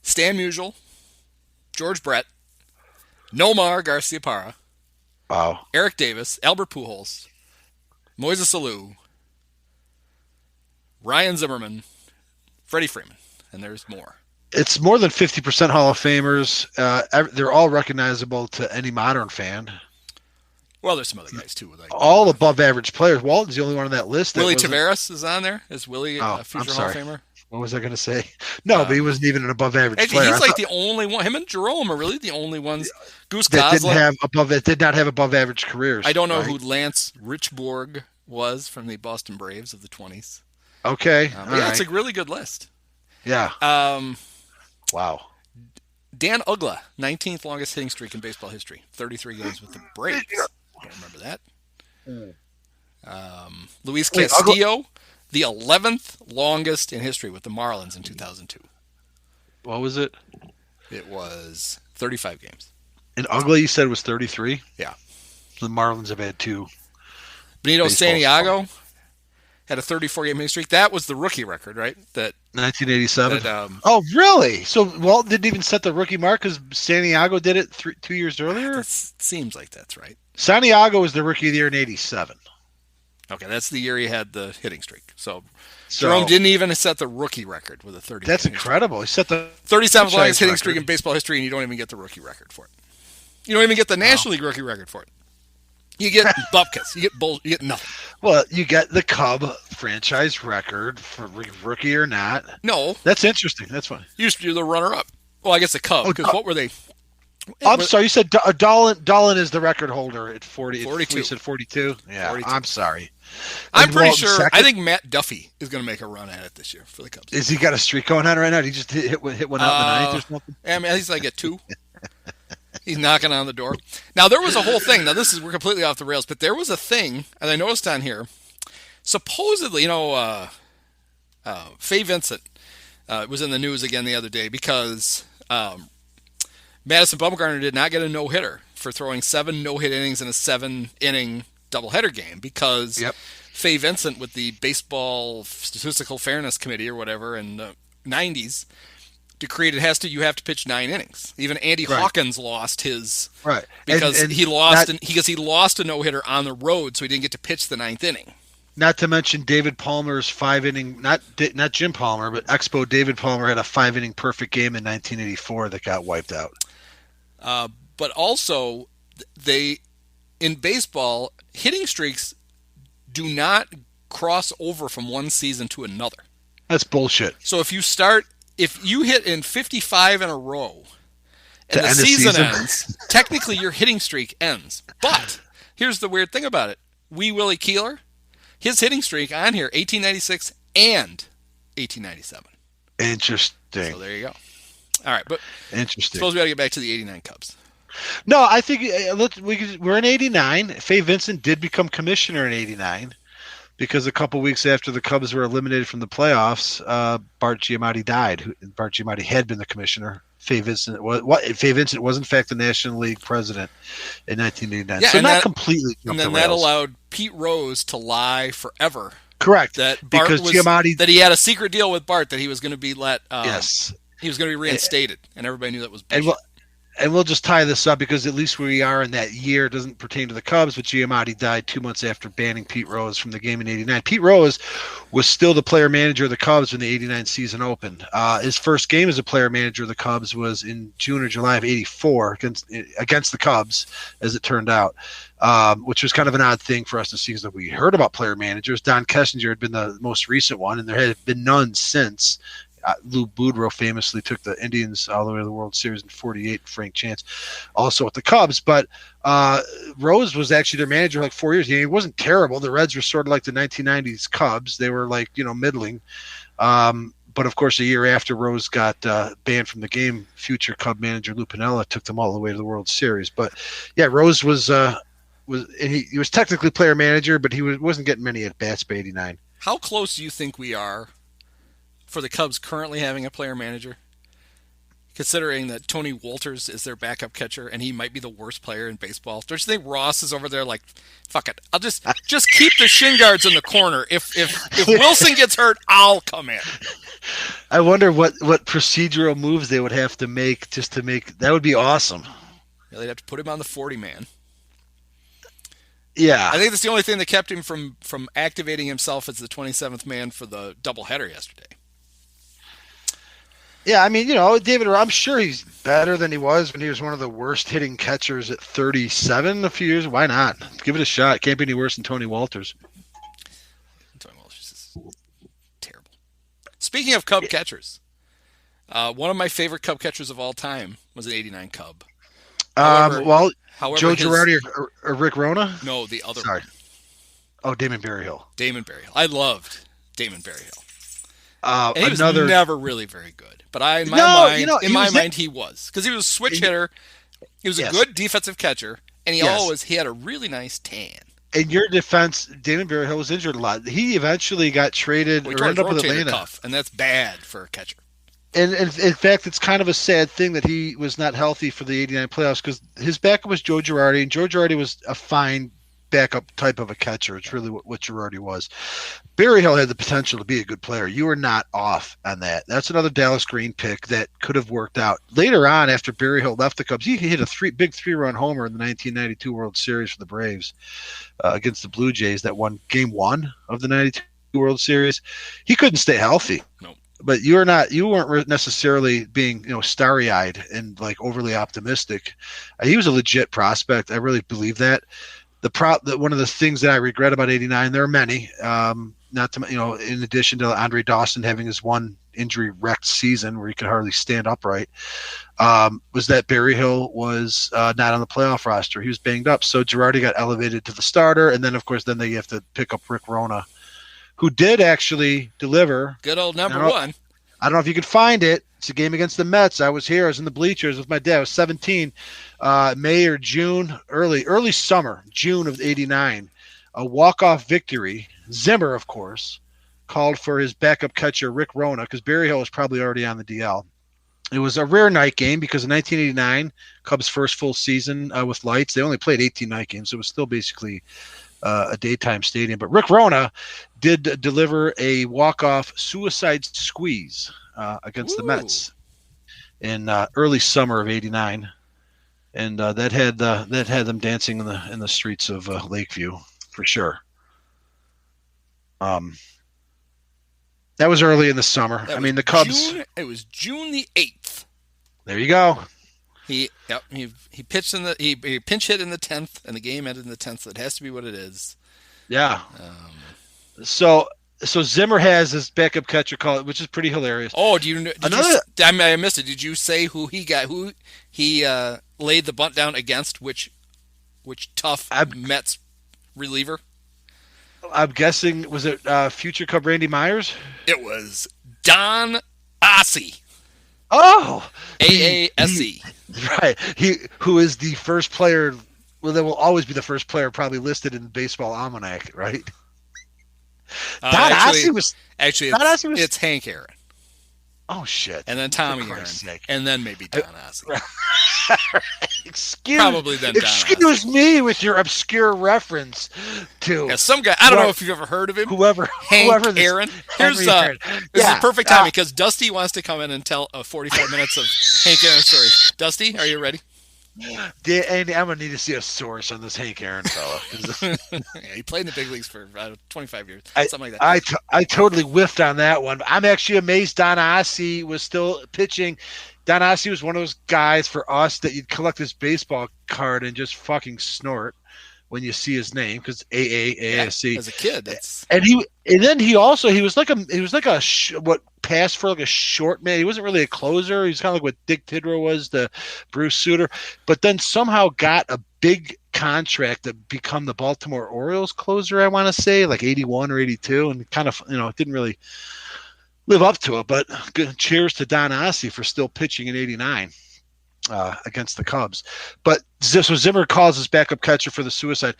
Stan Musial, George Brett, Nomar Garciaparra, Eric Davis, Albert Pujols, Moises Alou, Ryan Zimmerman, Freddie Freeman, and there's more. It's more than 50% Hall of Famers. They're all recognizable to any modern fan. Well, there's some other guys too. Like, all above average players. Walton's the only one on that list. Willie Tavares is on there. Is Willie a future Hall of Famer? What was I going to say? No, but he wasn't even an above average player. He's like the only one. Him and Jerome are really the only ones. Goose that Goslin did not have above average careers. I don't know who Lance Richborg was from the Boston Braves of the 20s. Okay, it's a really good list. Yeah. Wow. Dan Uggla, 19th longest hitting streak in baseball history, 33 games with the Braves. I don't remember that. Luis Castillo, the 11th longest in history with the Marlins in 2002. What was it? It was 35 games. And Uggla, you said, was 33? Yeah. The Marlins have had 2. Benito Santiago had a 34-game hitting streak. That was the rookie record, right? That 1987. Oh, really? So Walton didn't even set the rookie mark because Santiago did it 2 years earlier? It seems like that's right. Santiago was the rookie of the year in 87. Okay, that's the year he had the hitting streak. So Jerome didn't even set the rookie record with a 30. That's incredible. He set the 37th longest hitting streak in baseball history, and you don't even get the rookie record for it. You don't even get the National League rookie record for it. You get bupkis. You get nothing. Well, you get the Cub franchise record for rookie or not. No. That's interesting. That's fine. You're the runner-up. Well, I guess the Cub, because what were they? I'm sorry. You said Dolan is the record holder at 40. 42. You said 42? Yeah, 42. I'm sorry. I'm pretty sure. I think Matt Duffy is going to make a run at it this year for the Cubs. Is he got a streak going on right now? Did he just hit one out in the ninth or something? I mean, he's like at 2. He's knocking on the door. Now, there was a whole thing. Now, we're completely off the rails, but there was a thing, and I noticed on here, supposedly, Faye Vincent was in the news again the other day because Madison Bumgarner did not get a no-hitter for throwing 7 no-hit innings in a 7-inning doubleheader game because Faye Vincent with the Baseball Statistical Fairness Committee or whatever in the 90s decreed you have to pitch 9 innings. Even Andy Hawkins lost his because he lost a no-hitter on the road, so he didn't get to pitch the 9th inning. Not to mention David Palmer's 5-inning, not Jim Palmer, but Expo David Palmer had a 5-inning perfect game in 1984 that got wiped out. But also, in baseball, hitting streaks do not cross over from one season to another. That's bullshit. So if you hit in 55 in a row and the season ends, technically your hitting streak ends. But here's the weird thing about it. Willie Keeler, his hitting streak on here, 1896 and 1897. Interesting. So there you go. All right, but interesting. Suppose we got to get back to the 89 Cubs. No, I think we're in 89. Faye Vincent did become commissioner in 89 because a couple weeks after the Cubs were eliminated from the playoffs, Bart Giamatti died. Bart Giamatti had been the commissioner. Faye Vincent was in fact the National League president in 1989. Yeah, so not completely. And then that allowed Pete Rose to lie forever. Correct. That Bart that he had a secret deal with Bart that he was going to be yes. He was going to be reinstated, and everybody knew that was bullshit. And we'll just tie this up because at least where we are in that year it doesn't pertain to the Cubs, but Giamatti died 2 months after banning Pete Rose from the game in 89. Pete Rose was still the player manager of the Cubs when the 89 season opened. His first game as a player manager of the Cubs was in June or July of 84 against the Cubs, as it turned out, which was kind of an odd thing for us to see because we heard about player managers. Don Kessinger had been the most recent one, and there had been none since. Lou Boudreau famously took the Indians all the way to the World Series in 48, Frank Chance also at the Cubs. But Rose was actually their manager like 4 years. He wasn't terrible. The Reds were sort of like the 1990s Cubs. They were like, middling. But, of course, a year after Rose got banned from the game, future Cub manager Lou Piniella took them all the way to the World Series. But, yeah, Rose was he was technically player manager, but he wasn't getting many at-bats by 89. How close do you think we are for the Cubs currently having a player manager, considering that Tony Wolters is their backup catcher and he might be the worst player in baseball? Don't you think Ross is over there like, fuck it, I'll just keep the shin guards in the corner. If Wilson gets hurt, I'll come in. I wonder what procedural moves they would have to make just to make that would be awesome. Yeah, they'd have to put him on the 40-man. Yeah, I think that's the only thing that kept him from activating himself as the 27th man for the doubleheader yesterday. Yeah, I mean, David, I'm sure he's better than he was when he was one of the worst hitting catchers at 37 a few years. Why not? Give it a shot. Can't be any worse than Tony Walters. Tony Walters is terrible. Speaking of Cub catchers, one of my favorite Cub catchers of all time was an '89 Cub. However, Joe his, Girardi or Rick Rona? No, the other Sorry. one. Oh, Damon Berryhill. Damon Berryhill. I loved Damon Berryhill. And he was never really very good. But in my mind, he was. Because he was a switch hitter. He was a good defensive catcher. And he had a really nice tan. In your defense, Damon Berryhill was injured a lot. He eventually got traded or ended up with Atlanta. Cuff, and that's bad for a catcher. And in fact, it's kind of a sad thing that he was not healthy for the '89 playoffs because his backup was Joe Girardi, and Joe Girardi was a fine backup type of a catcher. It's really what Girardi was. Berryhill had the potential to be a good player. You were not off on that. That's another Dallas Green pick that could have worked out. Later on, after Berryhill left the Cubs, he hit a big three-run homer in the 1992 World Series for the Braves against the Blue Jays that won Game 1 of the '92 World Series. He couldn't stay healthy. No. But you weren't necessarily being, starry-eyed and like overly optimistic. He was a legit prospect. I really believe that. One of the things that I regret about '89, there are many, not to, in addition to Andre Dawson having his one injury wrecked season where he could hardly stand upright, was that Berryhill was not on the playoff roster. He was banged up. So Girardi got elevated to the starter. And then, of course, they have to pick up Rick Rona, who did actually deliver. Good old number one. I don't know if you can find it. It's a game against the Mets. I was here. I was in the bleachers with my dad. I was 17, May or June, early summer, June of '89. A walk-off victory. Zimmer, of course, called for his backup catcher, Rick Rona, because Berryhill was probably already on the DL. It was a rare night game because in 1989, Cubs' first full season with lights, they only played 18 night games. So it was still basically a daytime stadium. But Rick Rona did deliver a walk-off suicide squeeze against the Mets in early summer of '89, and that had them dancing in the streets of Lakeview for sure. That was early in the summer. The Cubs. It was June the 8th. There you go. He pitched he pinch hit in the 10th, and the game ended in the 10th. So it has to be what it is. Yeah. So Zimmer has his backup catcher call, which is pretty hilarious. Oh, I missed it. Did you say who he laid the bunt down against? Which tough Mets reliever? I'm guessing, was it future Cub Randy Myers? It was Don Ossie. Oh, AASE. Right. Who is the first player? Well, that will always be the first player probably listed in the baseball almanac, right? It's Hank Aaron. Oh shit! And then Tommy Aaron, and then maybe Don Ossie. Excuse me with your obscure reference to some guy. I don't know if you've ever heard of him. Hank Aaron. This is perfect timing because Dusty wants to come in and tell 45 minutes of Hank Aaron stories. Dusty, are you ready? And I'm gonna need to see a source on this Hank Aaron fella. He played in the big leagues for 25 years, something like that. I totally whiffed on that one. I'm actually amazed Don Ossie was still pitching. Don Ossie was one of those guys for us that you'd collect his baseball card and just fucking snort when you see his name because AASC. As a kid, he was like a what passed for like a short man. He wasn't really a closer. He was kind of like what Dick Tidrow was to Bruce Sutter, but then somehow got a big contract to become the Baltimore Orioles closer. I want to say like 81 or 82, and kind of didn't really live up to it. But good cheers to Don Ossie for still pitching in '89. Against the Cubs. But so Zimmer calls his backup catcher for the suicide.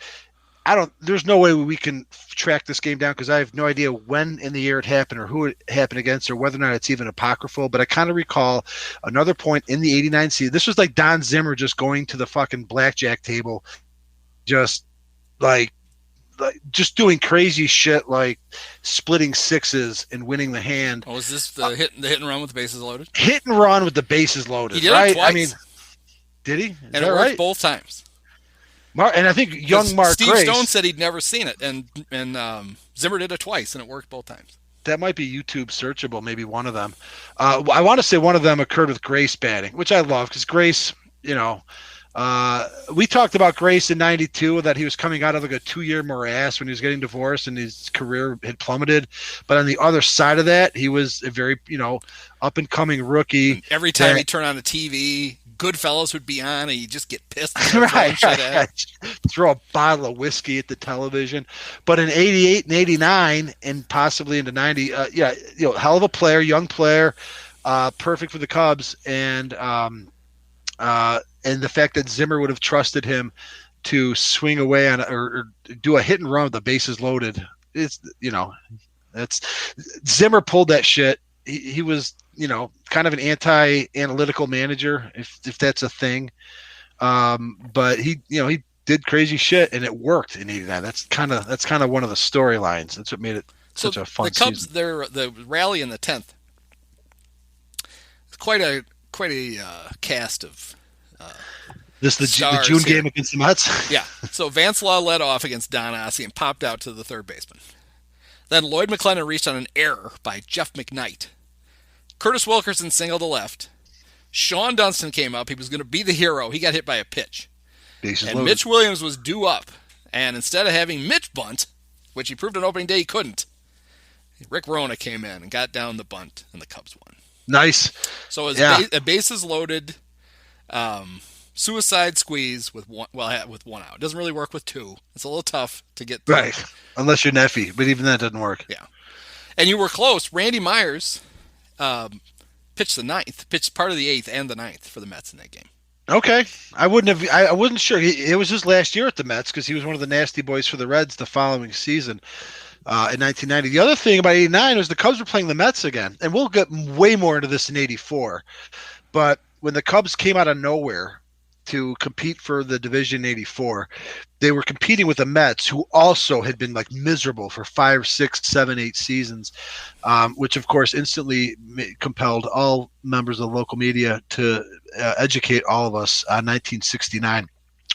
There's no way we can track this game down because I have no idea when in the year it happened or who it happened against or whether or not it's even apocryphal. But I kind of recall another point in the '89 season. This was like Don Zimmer just going to the fucking blackjack table, just just doing crazy shit like splitting sixes and winning the hand. Oh, is this the hit and run with the bases loaded? Hit and run with the bases loaded. He did it twice. Did he? And it worked both times. And I think young Mark Steve Grace, Stone said he'd never seen it, and Zimmer did it twice, and it worked both times. That might be YouTube searchable, maybe one of them. I want to say one of them occurred with Grace batting, which I love because Grace, we talked about Grace in '92 that he was coming out of like a 2-year morass when he was getting divorced and his career had plummeted. But on the other side of that, he was a very, up and coming rookie. And every time he turned on the TV, Goodfellas would be on and you just get pissed. Right. Throw a bottle of whiskey at the television. But in '88 and '89 and possibly into '90, hell of a player, young player, perfect for the Cubs. And the fact that Zimmer would have trusted him to swing away on or do a hit and run with the bases loaded. It's, that's Zimmer pulled that shit. He was, kind of an anti-analytical manager, if that's a thing. But he did crazy shit and it worked in '89. That's kind of one of the storylines. That's what made it such a fun season. The Cubs, the rally in the 10th. It's quite a cast of the June game against the Mets. Yeah. So Vance Law led off against Don Ossie and popped out to the third baseman. Then Lloyd McClendon reached on an error by Jeff McKnight. Curtis Wilkerson singled to left. Sean Dunston came up. He was going to be the hero. He got hit by a pitch. And Mitch Williams was due up. And instead of having Mitch bunt, which he proved on opening day he couldn't, Rick Rona came in and got down the bunt, and the Cubs won. Nice. So it was a bases loaded suicide squeeze with one out. It doesn't really work with two. It's a little tough to get through. Right, unless you're Neffy, but even that doesn't work. Yeah, and you were close. Randy Myers pitched the ninth, pitched part of the eighth and the ninth for the Mets in that game. Okay, I wasn't sure. It was his last year at the Mets because he was one of the nasty boys for the Reds the following season. In 1990. The other thing about '89 was the Cubs were playing the Mets again, and we'll get way more into this in '84. But when the Cubs came out of nowhere to compete for the division in '84, they were competing with the Mets, who also had been like miserable for 5, 6, 7, 8 seasons, which of course instantly compelled all members of the local media to educate all of us on 1969.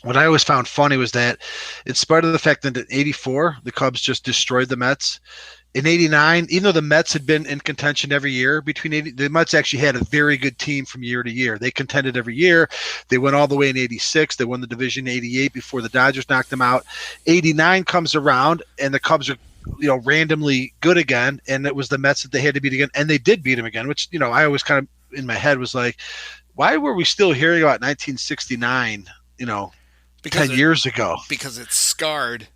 What I always found funny was that, in spite of the fact that in '84 the Cubs just destroyed the Mets, in '89, even though the Mets had been in contention every year, the Mets actually had a very good team from year to year. They contended every year. They went all the way in '86. They won the division in '88 before the Dodgers knocked them out. '89 comes around and the Cubs are randomly good again, and it was the Mets that they had to beat again, and they did beat them again. Which I always kind of in my head was like, why were we still hearing about 1969? 10 years ago, because it scarred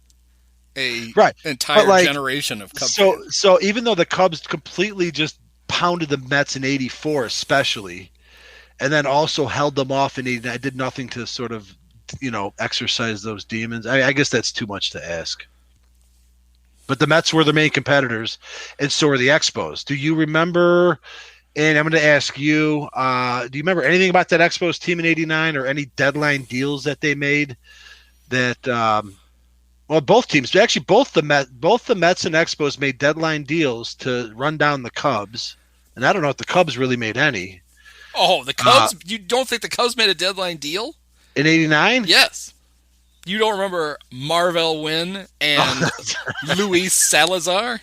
a entire generation of Cubs. So even though the Cubs completely just pounded the Mets in '84, especially, and then also held them off in '89, did nothing to sort of exercise those demons. I guess that's too much to ask. But the Mets were the main competitors, and so were the Expos. Do you remember? And I'm going to ask you, do you remember anything about that Expos team in '89 or any deadline deals that they made that, both teams, actually both the Mets and Expos made deadline deals to run down the Cubs. And I don't know if the Cubs really made any. Oh, the Cubs? You don't think the Cubs made a deadline deal? In '89? Yes. You don't remember Marvell Wynn and Luis Salazar?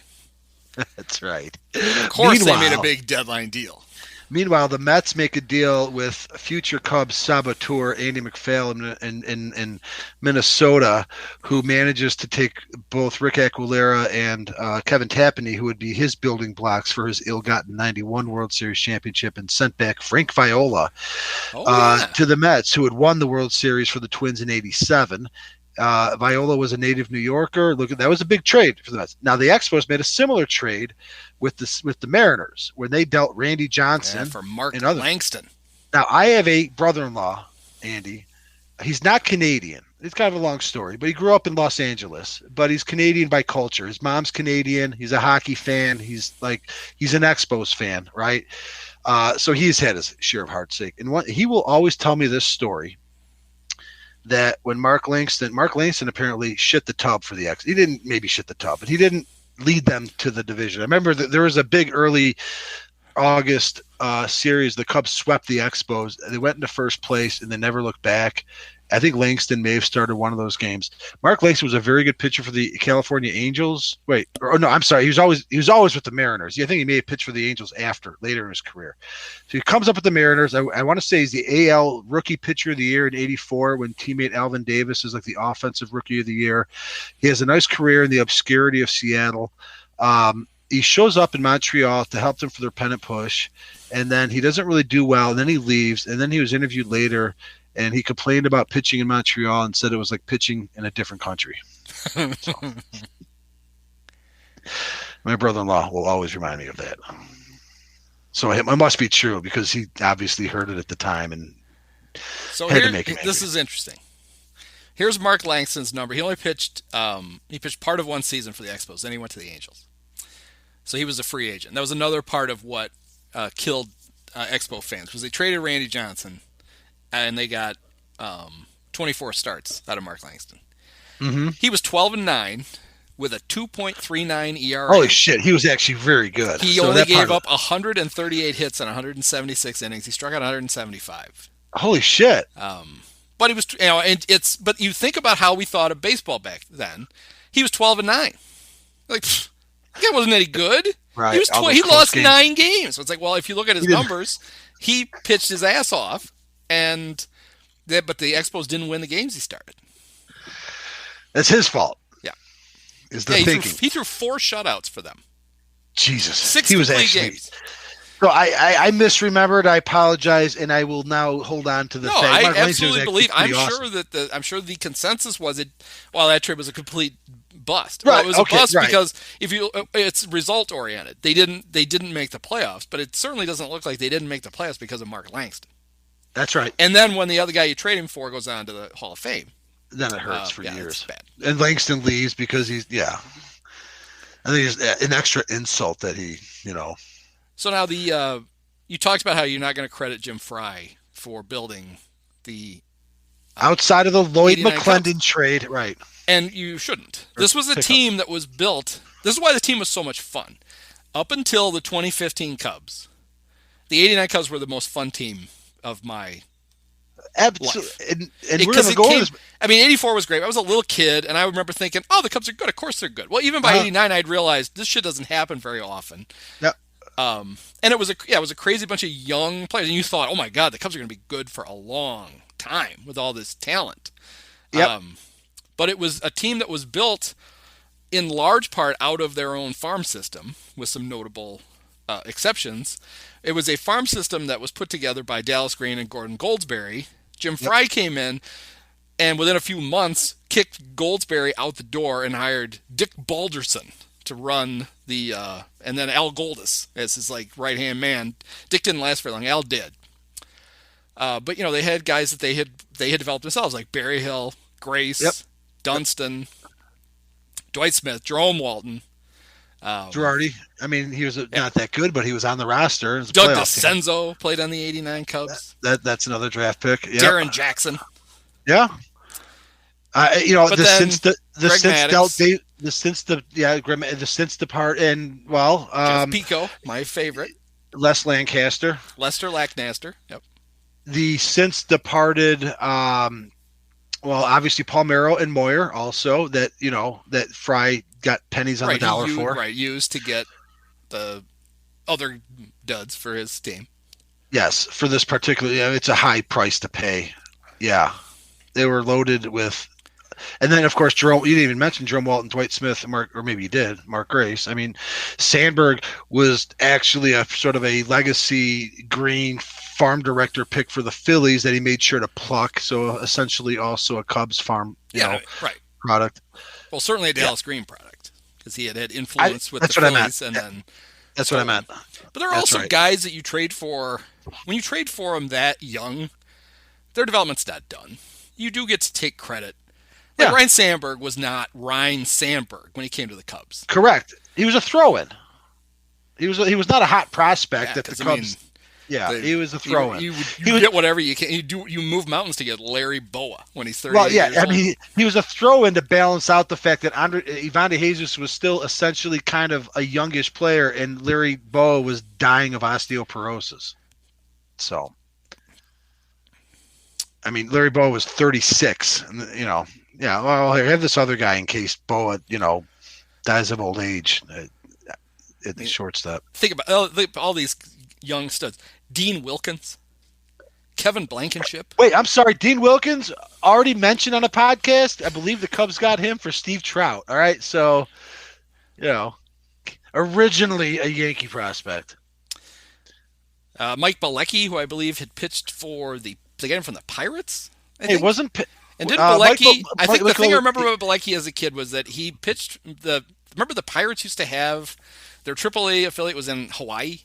That's right. Of course they made a big deadline deal. Meanwhile, the Mets make a deal with future Cubs saboteur Andy McPhail in Minnesota, who manages to take both Rick Aquilera and Kevin Tapani, who would be his building blocks for his ill-gotten '91 World Series championship, and sent back Frank Viola to the Mets, who had won the World Series for the Twins in '87. Viola was a native New Yorker. That was a big trade for the Mets. Now the Expos made a similar trade with the Mariners when they dealt Randy Johnson for Mark Langston. Now I have a brother-in-law, Andy. He's not Canadian. It's kind of a long story, but he grew up in Los Angeles. But he's Canadian by culture. His mom's Canadian. He's a hockey fan. He's an Expos fan, right? So he's had his share of heartache. And he will always tell me this story. That when Mark Langston apparently shit the tub for the X. He didn't maybe shit the tub, but he didn't lead them to the division. I remember that there was a big early August series. The Cubs swept the Expos. They went into first place and they never looked back. I think Langston may have started one of those games. Mark Langston was a very good pitcher for the California Angels. No, I'm sorry. He was always with the Mariners. I think he may have pitched for the Angels later in his career. So he comes up with the Mariners. I want to say he's the AL Rookie Pitcher of the Year in '84 when teammate Alvin Davis is like the Offensive Rookie of the Year. He has a nice career in the obscurity of Seattle. He shows up in Montreal to help them for their pennant push, and then he doesn't really do well, and then he leaves, and then he was interviewed later, and he complained about pitching in Montreal and said it was like pitching in a different country. So, my brother-in-law will always remind me of that. So it must be true because he obviously heard it at the time and had to make it. This is interesting. Here's Mark Langston's number. He only pitched part of one season for the Expos. Then he went to the Angels. So he was a free agent. That was another part of what killed Expo fans because they traded Randy Johnson and they got 24 starts out of Mark Langston. Mm-hmm. He was 12-9 with a 2.39 ERA. Holy shit, he was actually very good. He only gave up 138 hits in 176 innings. He struck out 175. Holy shit. But he was, but you think about how we thought of baseball back then. He was 12-9. Like, that wasn't any good. Right. He lost 9 games. So it's like, well, if you look at his numbers, he pitched his ass off, but the Expos didn't win the games he started. That's his fault. Yeah. Is the thinking. He threw 4 shutouts for them. Jesus. 6 he was complete actually games. So I misremembered. I apologize, and I will now hold on to the fact. I absolutely believe. I'm sure the consensus was that trade was a complete bust. Right. Well, it was a bust right. because it's result oriented. They didn't make the playoffs, but it certainly doesn't look like they didn't make the playoffs because of Mark Langston. That's right. And then when the other guy you trade him for goes on to the Hall of Fame, then it hurts for years. It's bad. And Langston leaves because I think it's an extra insult that he. So now you talked about how you're not going to credit Jim Fry for building the outside of the Lloyd McClendon trade, right? And you shouldn't. This was a team that was built. This is why the team was so much fun. Up until the 2015 Cubs, the '89 Cubs were the most fun team of my Absolutely. And we're going to go over this. I mean, '84 was great. I was a little kid, and I remember thinking, "Oh, the Cubs are good. Of course they're good." Well, even by '89, I'd realized this shit doesn't happen very often. Yeah. And it was a crazy bunch of young players, and you thought, "Oh my God, the Cubs are going to be good for a long time with all this talent." Yep. But it was a team that was built in large part out of their own farm system, with some notable exceptions. It was a farm system that was put together by Dallas Green and Gordon Goldsberry. Jim Fry came in, and within a few months, kicked Goldsberry out the door and hired Dick Balderson to run and then Al Goldis as his right-hand man. Dick didn't last very long. Al did. But they had guys that they had developed themselves, like Barry Hill, Grace, Dunston, Dwight Smith, Jerome Walton. Girardi. I mean, he was not that good, but he was on the roster. Doug DeCenzo played on the '89 Cubs. That's another draft pick. Yep. Darren Jackson. Yeah. The Cints depart, and Jeff Pico, my favorite. Lester Lancaster. Yep. The Cints departed. Obviously Palmeiro and Moyer also that Fry got pennies on the dollar for. Right, used to get the other duds for his team. Yes, for this particular, it's a high price to pay. Yeah, they were loaded with, and then of course Jerome. You didn't even mention Jerome Walton, Dwight Smith, or maybe you did, Mark Grace. I mean, Sandberg was actually a sort of a legacy green farm director pick for the Phillies that he made sure to pluck. So essentially, also a Cubs farm, product. Well, certainly a Dallas Green product because he had influence with the Phillies, and then that's what I meant. But there are also guys that you trade for. When you trade for them that young, their development's not done. You do get to take credit. Ryne Sandberg was not Ryne Sandberg when he came to the Cubs. Correct. He was a throw-in. He was not a hot prospect at the Cubs. He was a throw-in. You get whatever you can. You move mountains to get Larry Boa when he's 30 years old. He was a throw-in to balance out the fact that Ivan de Jesus was still essentially kind of a youngish player, and Larry Boa was dying of osteoporosis. So, I mean, Larry Bowa was 36, and yeah. Well, here, have this other guy in case Bowa, dies of old age at the shortstop. Think about all these young studs. Dean Wilkins, Kevin Blankenship. Wait, I'm sorry. Dean Wilkins, already mentioned on a podcast. I believe the Cubs got him for Steve Trout. All right, so originally a Yankee prospect. Mike Bilecki, who I believe had pitched for they got him from the Pirates. It wasn't. And didn't Bilecki? I think the thing I remember about Bilecki as a kid was that he pitched Remember the Pirates used to have their AAA affiliate was in Hawaii.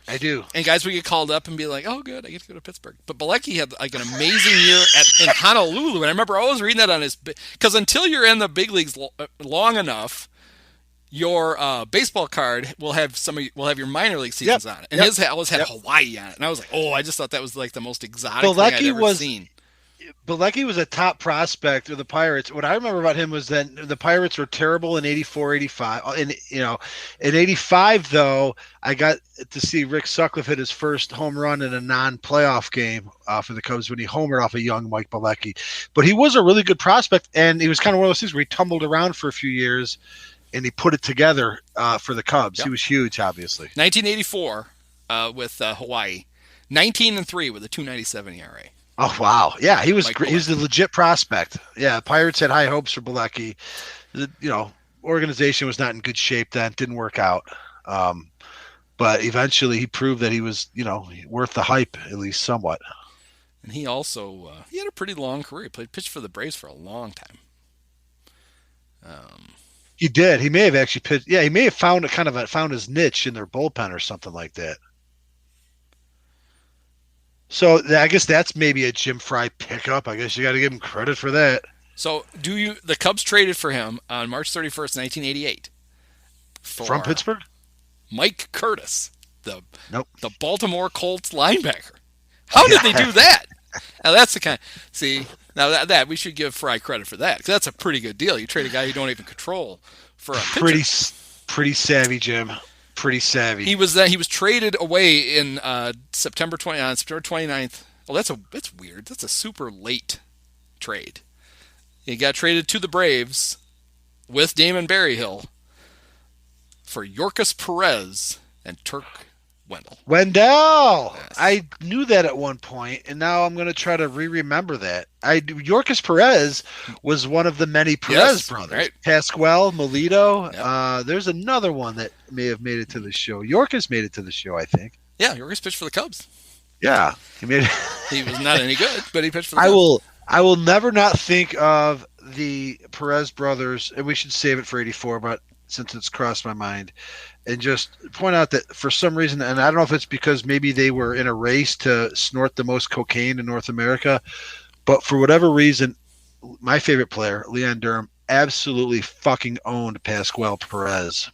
I do. And guys would get called up and be like, "Oh, good, I get to go to Pittsburgh." But Bilecki had like an amazing year in Honolulu, and I remember always reading that on his because until you're in the big leagues long enough, your baseball card will have your minor league seasons on it, and his always had Hawaii on it. And I was like, "Oh, I just thought that was like the most exotic thing I'd ever seen." Bilecki was a top prospect of the Pirates. What I remember about him was that the Pirates were terrible in 84, 85. In 85, though, I got to see Rick Sutcliffe hit his first home run in a non-playoff game for the Cubs when he homered off a young Mike Bilecki. But he was a really good prospect, and he was kind of one of those things where he tumbled around for a few years, and he put it together for the Cubs. Yep. He was huge, obviously. 1984 with Hawaii, 19-3 with a 2.97 ERA. Oh, wow. Yeah, he was great. He was a legit prospect. Yeah, Pirates had high hopes for Bilecki. Organization was not in good shape then. Didn't work out. But eventually he proved that he was, worth the hype, at least somewhat. And he also he had a pretty long career. He pitched for the Braves for a long time. He did. He may have actually pitched. Yeah, he may have found his niche in their bullpen or something like that. So I guess that's maybe a Jim Fry pickup. I guess you got to give him credit for that. So the Cubs traded for him on March 31st, 1988. From Pittsburgh? Mike Curtis, the Baltimore Colts linebacker. How did they do that? Now that's the kind. See, now that we should give Fry credit for that because that's a pretty good deal. You trade a guy you don't even control for a pitcher. Pretty savvy, Jim. Pretty savvy. He was traded away in September 29th. Well, that's weird. That's a super late trade. He got traded to the Braves with Damon Berryhill for Yorkis Perez and Turk Wendell. Yes. I knew that at one point, and now I'm going to try to remember that. Yorkis Perez was one of the many Perez brothers. Right. Pascual, Melito. Yep. There's another one that may have made it to the show. Yorkis made it to the show, I think. Yeah, Yorkis pitched for the Cubs. Yeah, he made it. He was not any good, but he pitched for the Cubs. I will never not think of the Perez brothers, and we should save it for 84, but since it's crossed my mind, and just point out that for some reason, and I don't know if it's because maybe they were in a race to snort the most cocaine in North America, but for whatever reason, my favorite player, Leon Durham, absolutely fucking owned Pascual Perez.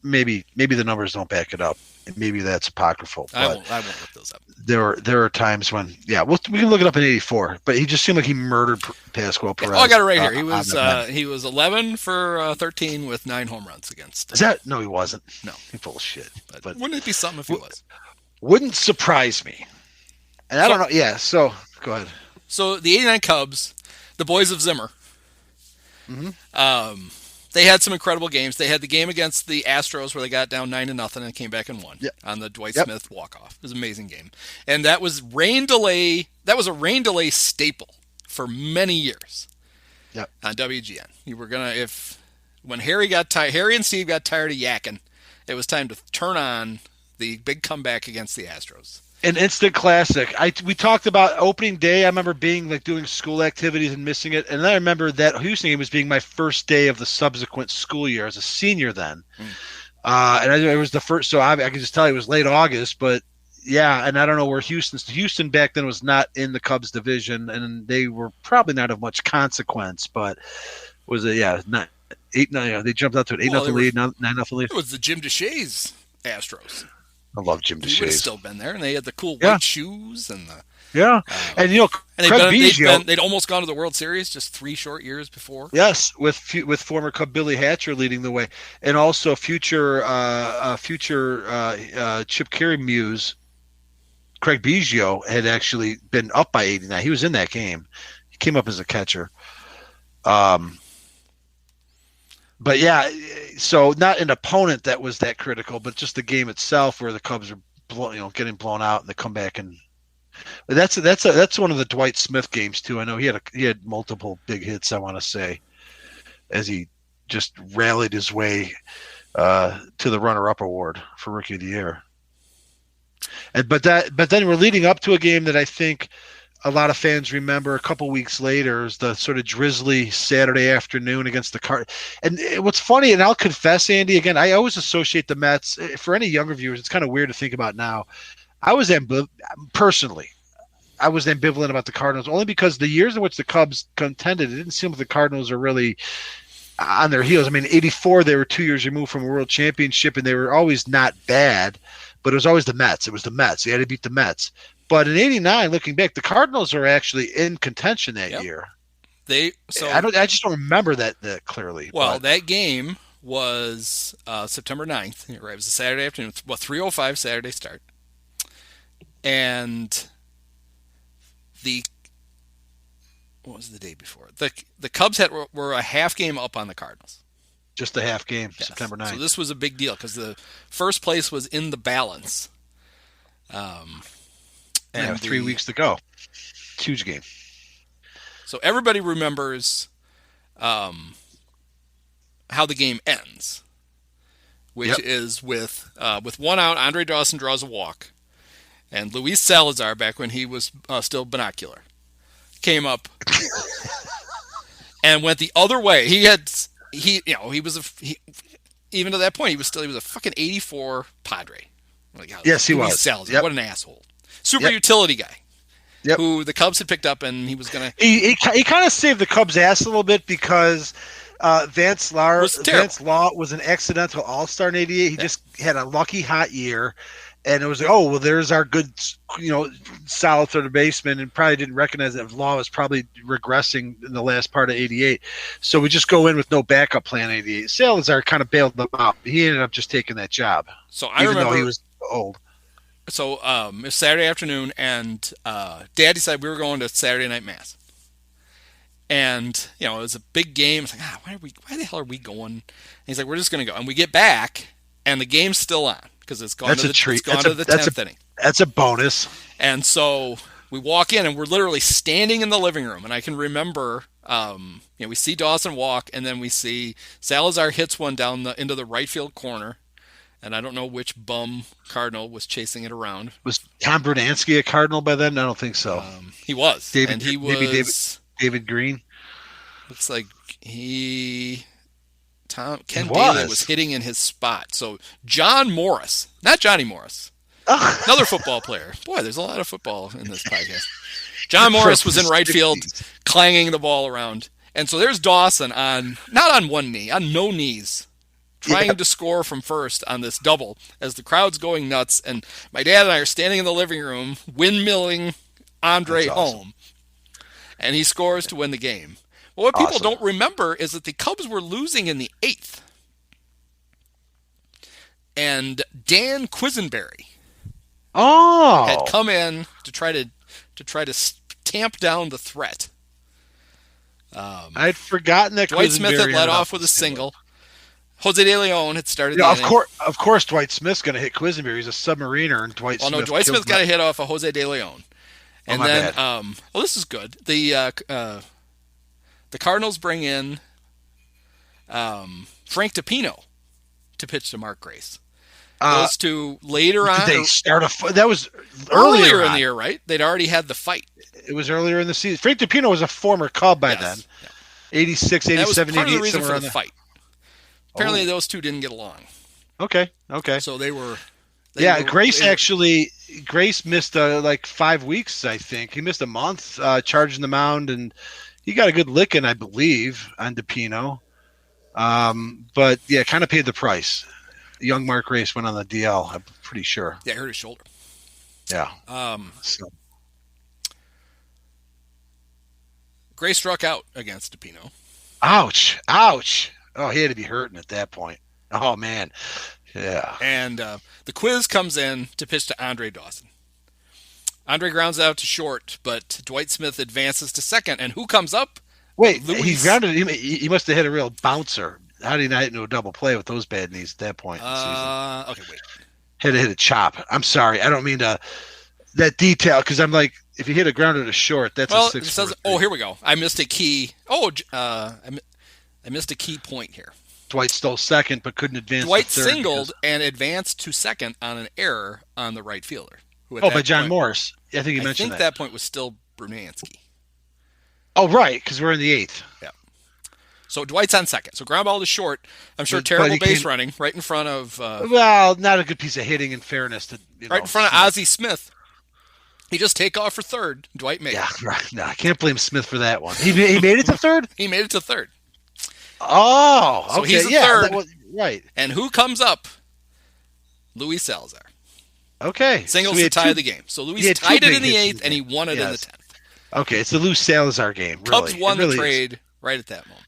Maybe the numbers don't back it up, and maybe that's apocryphal. I won't look those up. There are times when, we can look it up in 84, but he just seemed like he murdered Pascual Perez. I got it right here. He was 11 for 13 with 9 home runs against. Is that? No, he wasn't. No, he's full of shit. But wouldn't it be something if he was? Wouldn't surprise me. And I don't know. Yeah. So go ahead. So the '89 Cubs, the Boys of Zimmer. Mm-hmm. They had some incredible games. They had the game against the Astros where they got down 9-0 and came back and won on the Dwight Smith walk-off. It was an amazing game. And that was rain delay. That was a rain delay staple for many years on WGN. You were going to, when Harry and Steve got tired of yakking, it was time to turn on the big comeback against the Astros. An instant classic. We talked about opening day. I remember being doing school activities and missing it. And then I remember that Houston game was being my first day of the subsequent school year as a senior then. And it was the first, so I can just tell you it was late August, but yeah. And I don't know where Houston back then was not in the Cubs division, and they were probably not of much consequence, but was it, not 8-9. They jumped out to an 8-0 lead, 9-0 lead. It was the Jim DeShays Astros. I love Jim DeShays. He would have still been there, and they had the cool white shoes and and they'd almost gone to the World Series just 3 short years before. Yes, with former Cub Billy Hatcher leading the way, and also future Chip Carey muse Craig Biggio had actually been up by 89. He was in that game. He came up as a catcher. But yeah, so not an opponent that was that critical, but just the game itself where the Cubs are getting blown out and they come back and that's one of the Dwight Smith games too. I know he had multiple big hits, I want to say, as he just rallied his way to the runner-up award for Rookie of the Year. But then we're leading up to a game that I think a lot of fans remember a couple weeks later is the sort of drizzly Saturday afternoon against the Cardinals. And what's funny, and I'll confess, Andy, again, I always associate the Mets. For any younger viewers, it's kind of weird to think about now. I was personally ambivalent about the Cardinals only because the years in which the Cubs contended, it didn't seem like the Cardinals are really on their heels. I mean, 84, they were 2 years removed from a world championship, and they were always not bad, but it was always the Mets. It was the Mets. You had to beat the Mets. But in 89, looking back, the Cardinals are actually in contention that year. I just don't remember that clearly. Well, that game was September 9th. Right, it was a Saturday afternoon. 3:05 Saturday start. And what was the day before? The Cubs were a half game up on the Cardinals. Just a half game, yes. September 9th. So this was a big deal because the first place was in the balance. And 3 weeks to go. Huge game. So everybody remembers how the game ends, which is with 1 out. Andre Dawson draws a walk, and Luis Salazar, back when he was still binocular, came up and went the other way. Even to that point, he was a fucking 84 Padre. Yes, he Luis was. Salazar, yep. What an asshole. Super utility guy. Yep. Who the Cubs had picked up, and he was going to... He kind of saved the Cubs' ass a little bit because Vance Law was an accidental all-star in 88. He just had a lucky hot year, and it was like, there's our good, solid third baseman, and probably didn't recognize that Law was probably regressing in the last part of 88. So we just go in with no backup plan 88. Salazar kind of bailed them out. He ended up just taking that job. So I remember... though he was old. So it was Saturday afternoon, and Dad decided we were going to Saturday night mass. And it was a big game. It's like, why the hell are we going? And he's like, we're just going to go. And we get back, and the game's still on because it's gone to the 10th inning. That's a bonus. And so we walk in, and we're literally standing in the living room. And I can remember, we see Dawson walk, and then we see Salazar hits one down into the right field corner. And I don't know which bum Cardinal was chasing it around. Was Tom Brunansky a Cardinal by then? I don't think so. He was. Maybe David Green. Looks like Ken Daly was hitting in his spot. So John Morris, not Johnny Morris, another football player. Boy, there's a lot of football in this podcast. John Morris was in right field, clanging the ball around. And so there's Dawson not on one knee, on no knees, trying to score from first on this double as the crowd's going nuts. And my dad and I are standing in the living room, windmilling Andre home. And he scores to win the game. Well, what people don't remember is that the Cubs were losing in the 8th. And Dan Quisenberry had come in to try to tamp down the threat. I'd forgotten that Dwight Smith had led off with a single. Jose De Leon had started the inning. Of course, Dwight Smith's going to hit Quisenberry. He's a submariner, and Dwight Smith got a hit off of Jose De Leon. And this is good. The Cardinals bring in Frank DiPino to pitch to Mark Grace. Those two later on. They start that was earlier in the year, right? They'd already had the fight. It was earlier in the season. Frank DiPino was a former Cub by then. Yeah. 86, 87, that was part 88. Of the reason for the fight. Apparently, those two didn't get along. Okay. So they were. Grace missed like 5 weeks, I think. He missed a month charging the mound, and he got a good licking, I believe, on DiPino. But yeah, kind of paid the price. Young Mark Grace went on the DL, I'm pretty sure. Yeah, he hurt his shoulder. Yeah. Grace struck out against DiPino. Ouch. Oh, he had to be hurting at that point. Oh, man. Yeah. And the Quiz comes in to pitch to Andre Dawson. Andre grounds out to short, but Dwight Smith advances to second. And who comes up? Wait, Luis. he grounded. He must have hit a real bouncer. How did he not hit into a double play with those bad knees at that point in the season? Okay, wait. Had to hit a chop. I'm sorry. I don't mean to that detail because I'm like, if you hit a grounder to short, that's a 6. It says, here we go. I missed a key. I missed a key point here. Dwight stole second, but couldn't advance. Dwight to third singled and advanced to second on an error on the right fielder. By John Morris. I think you mentioned that. I think that point was still Brunansky. Oh, right, because we're in the 8th. Yeah. So Dwight's on second. So ground ball to short. I'm sure terrible base running right in front of. Well, not a good piece of hitting. In fairness, right in front of Ozzie Smith. He just take off for third. Dwight made it. Yeah, right. No, I can't blame Smith for that one. He made it to third. He made it to third. Oh, okay. So he's a third. Right. And who comes up? Luis Salazar. Okay. Singles to tie the game. So Luis tied it in the 8th, and he won it in the 10th. Okay, it's the Luis Salazar game. Cubs won the trade right at that moment.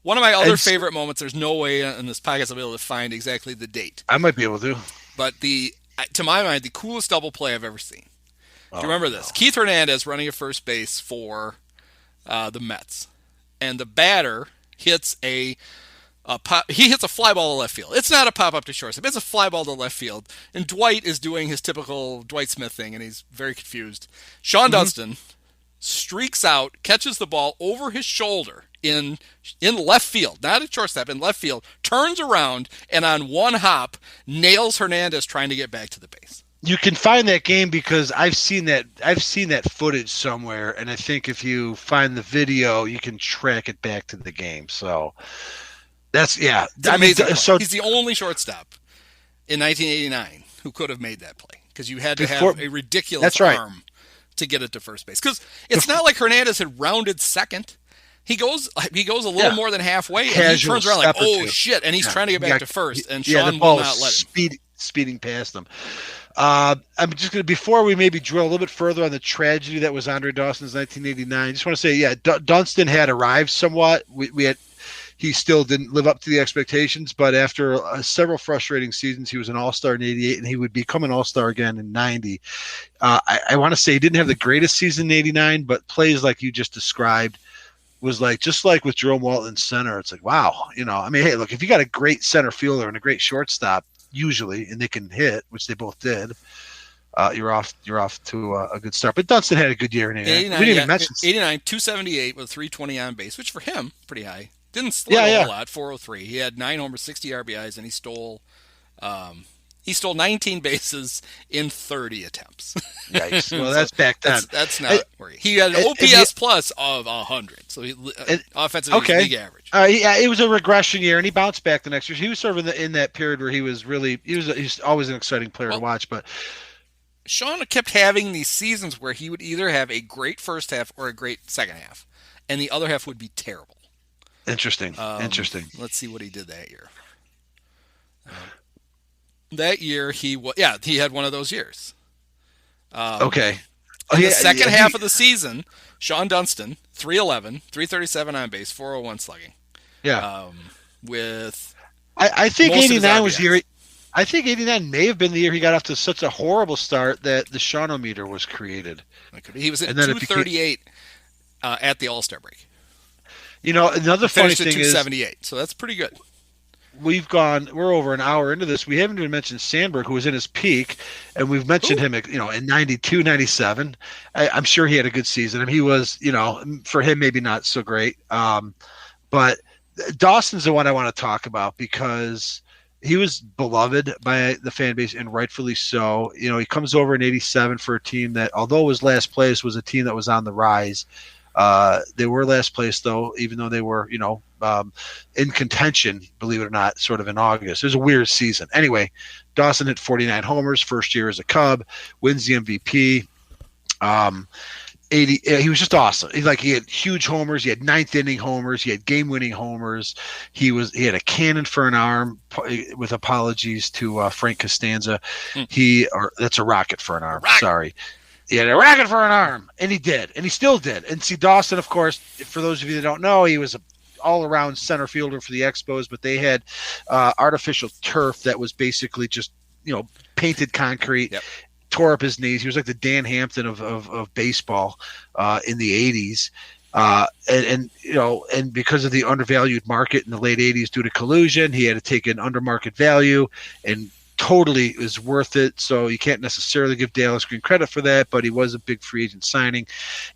One of my other favorite moments, there's no way in this podcast I'll be able to find exactly the date. I might be able to. But to my mind, the coolest double play I've ever seen. Do you remember this? Keith Hernandez running at first base for the Mets. And the batter hits he hits a fly ball to left field. It's not a pop-up to shortstop. It's a fly ball to left field. And Dwight is doing his typical Dwight Smith thing, and he's very confused. Sean Dunston streaks out, catches the ball over his shoulder in left field, not at shortstop, in left field, turns around, and on one hop, nails Hernandez trying to get back to the base. You can find that game because I've seen that footage somewhere, and I think if you find the video, you can track it back to the game. So that's it's amazing. So he's the only shortstop in 1989 who could have made that play because you had to have a ridiculous arm to get it to first base. Because it's not like Hernandez had rounded second. He goes a little more than halfway, and he turns around like, oh shit, and he's trying to get back to first, and Sean will not let him. Speeding past him. I'm just going to, before we maybe drill a little bit further on the tragedy that was Andre Dawson's 1989, I just want to say, Dunston had arrived somewhat. He still didn't live up to the expectations, but after several frustrating seasons, he was an all-star in 88, and he would become an all-star again in 90. I want to say he didn't have the greatest season in 89, but plays like you just described was like, just like with Jerome Walton center, it's like, wow. Hey, look, if you got a great center fielder and a great shortstop, usually, and they can hit, which they both did, you're off to a good start. But Dunston had a good year in 89. We didn't even mention 89, 278 with 320 on base, which for him, pretty high. Didn't steal a whole lot, 403. He had 9 homers, 60 RBIs, and he stole 19 bases in 30 attempts. Yikes. Well, that's back then. That's not where he had an OPS plus of 100. So he offensively was big average. It was a regression year, and he bounced back the next year. He was sort of in that period where he was always an exciting player to watch. But Sean kept having these seasons where he would either have a great first half or a great second half, and the other half would be terrible. Interesting. Let's see what he did that year. That year he had one of those years. Okay. In the second half of the season, Sean Dunston, 311, 337 on base, 401 slugging. Yeah. With I think 89 was the year. I think 89 may have been the year he got off to such a horrible start that the Shawnometer was created. He was at 238 at the All-Star break. Another funny thing is 278, so that's pretty good. We're over an hour into this. We haven't even mentioned Sandberg, who was in his peak, and we've mentioned him, in 92, 97. I'm sure he had a good season. He was, for him, maybe not so great. But Dawson's the one I want to talk about because he was beloved by the fan base, and rightfully so. He comes over in 87 for a team that, although it was last place, was a team that was on the rise. They were last place, though, even though they were, in contention, believe it or not, sort of in August. It was a weird season. Anyway, Dawson hit 49 homers, first year as a Cub, wins the MVP. 80. He was just awesome. He had huge homers. He had ninth inning homers. He had game-winning homers. He had a cannon for an arm. With apologies to Frank Costanza, that's a rocket for an arm. Sorry. He had a racket for an arm, and he did, and he still did. And see, Dawson, of course, for those of you that don't know, he was an all-around center fielder for the Expos, but they had artificial turf that was basically just, painted concrete. Yep. tore up his knees. He was like the Dan Hampton of baseball in the 80s. And because of the undervalued market in the late 80s due to collusion, he had to take an under market value, and totally is worth it. So you can't necessarily give Dallas Green credit for that, but he was a big free agent signing.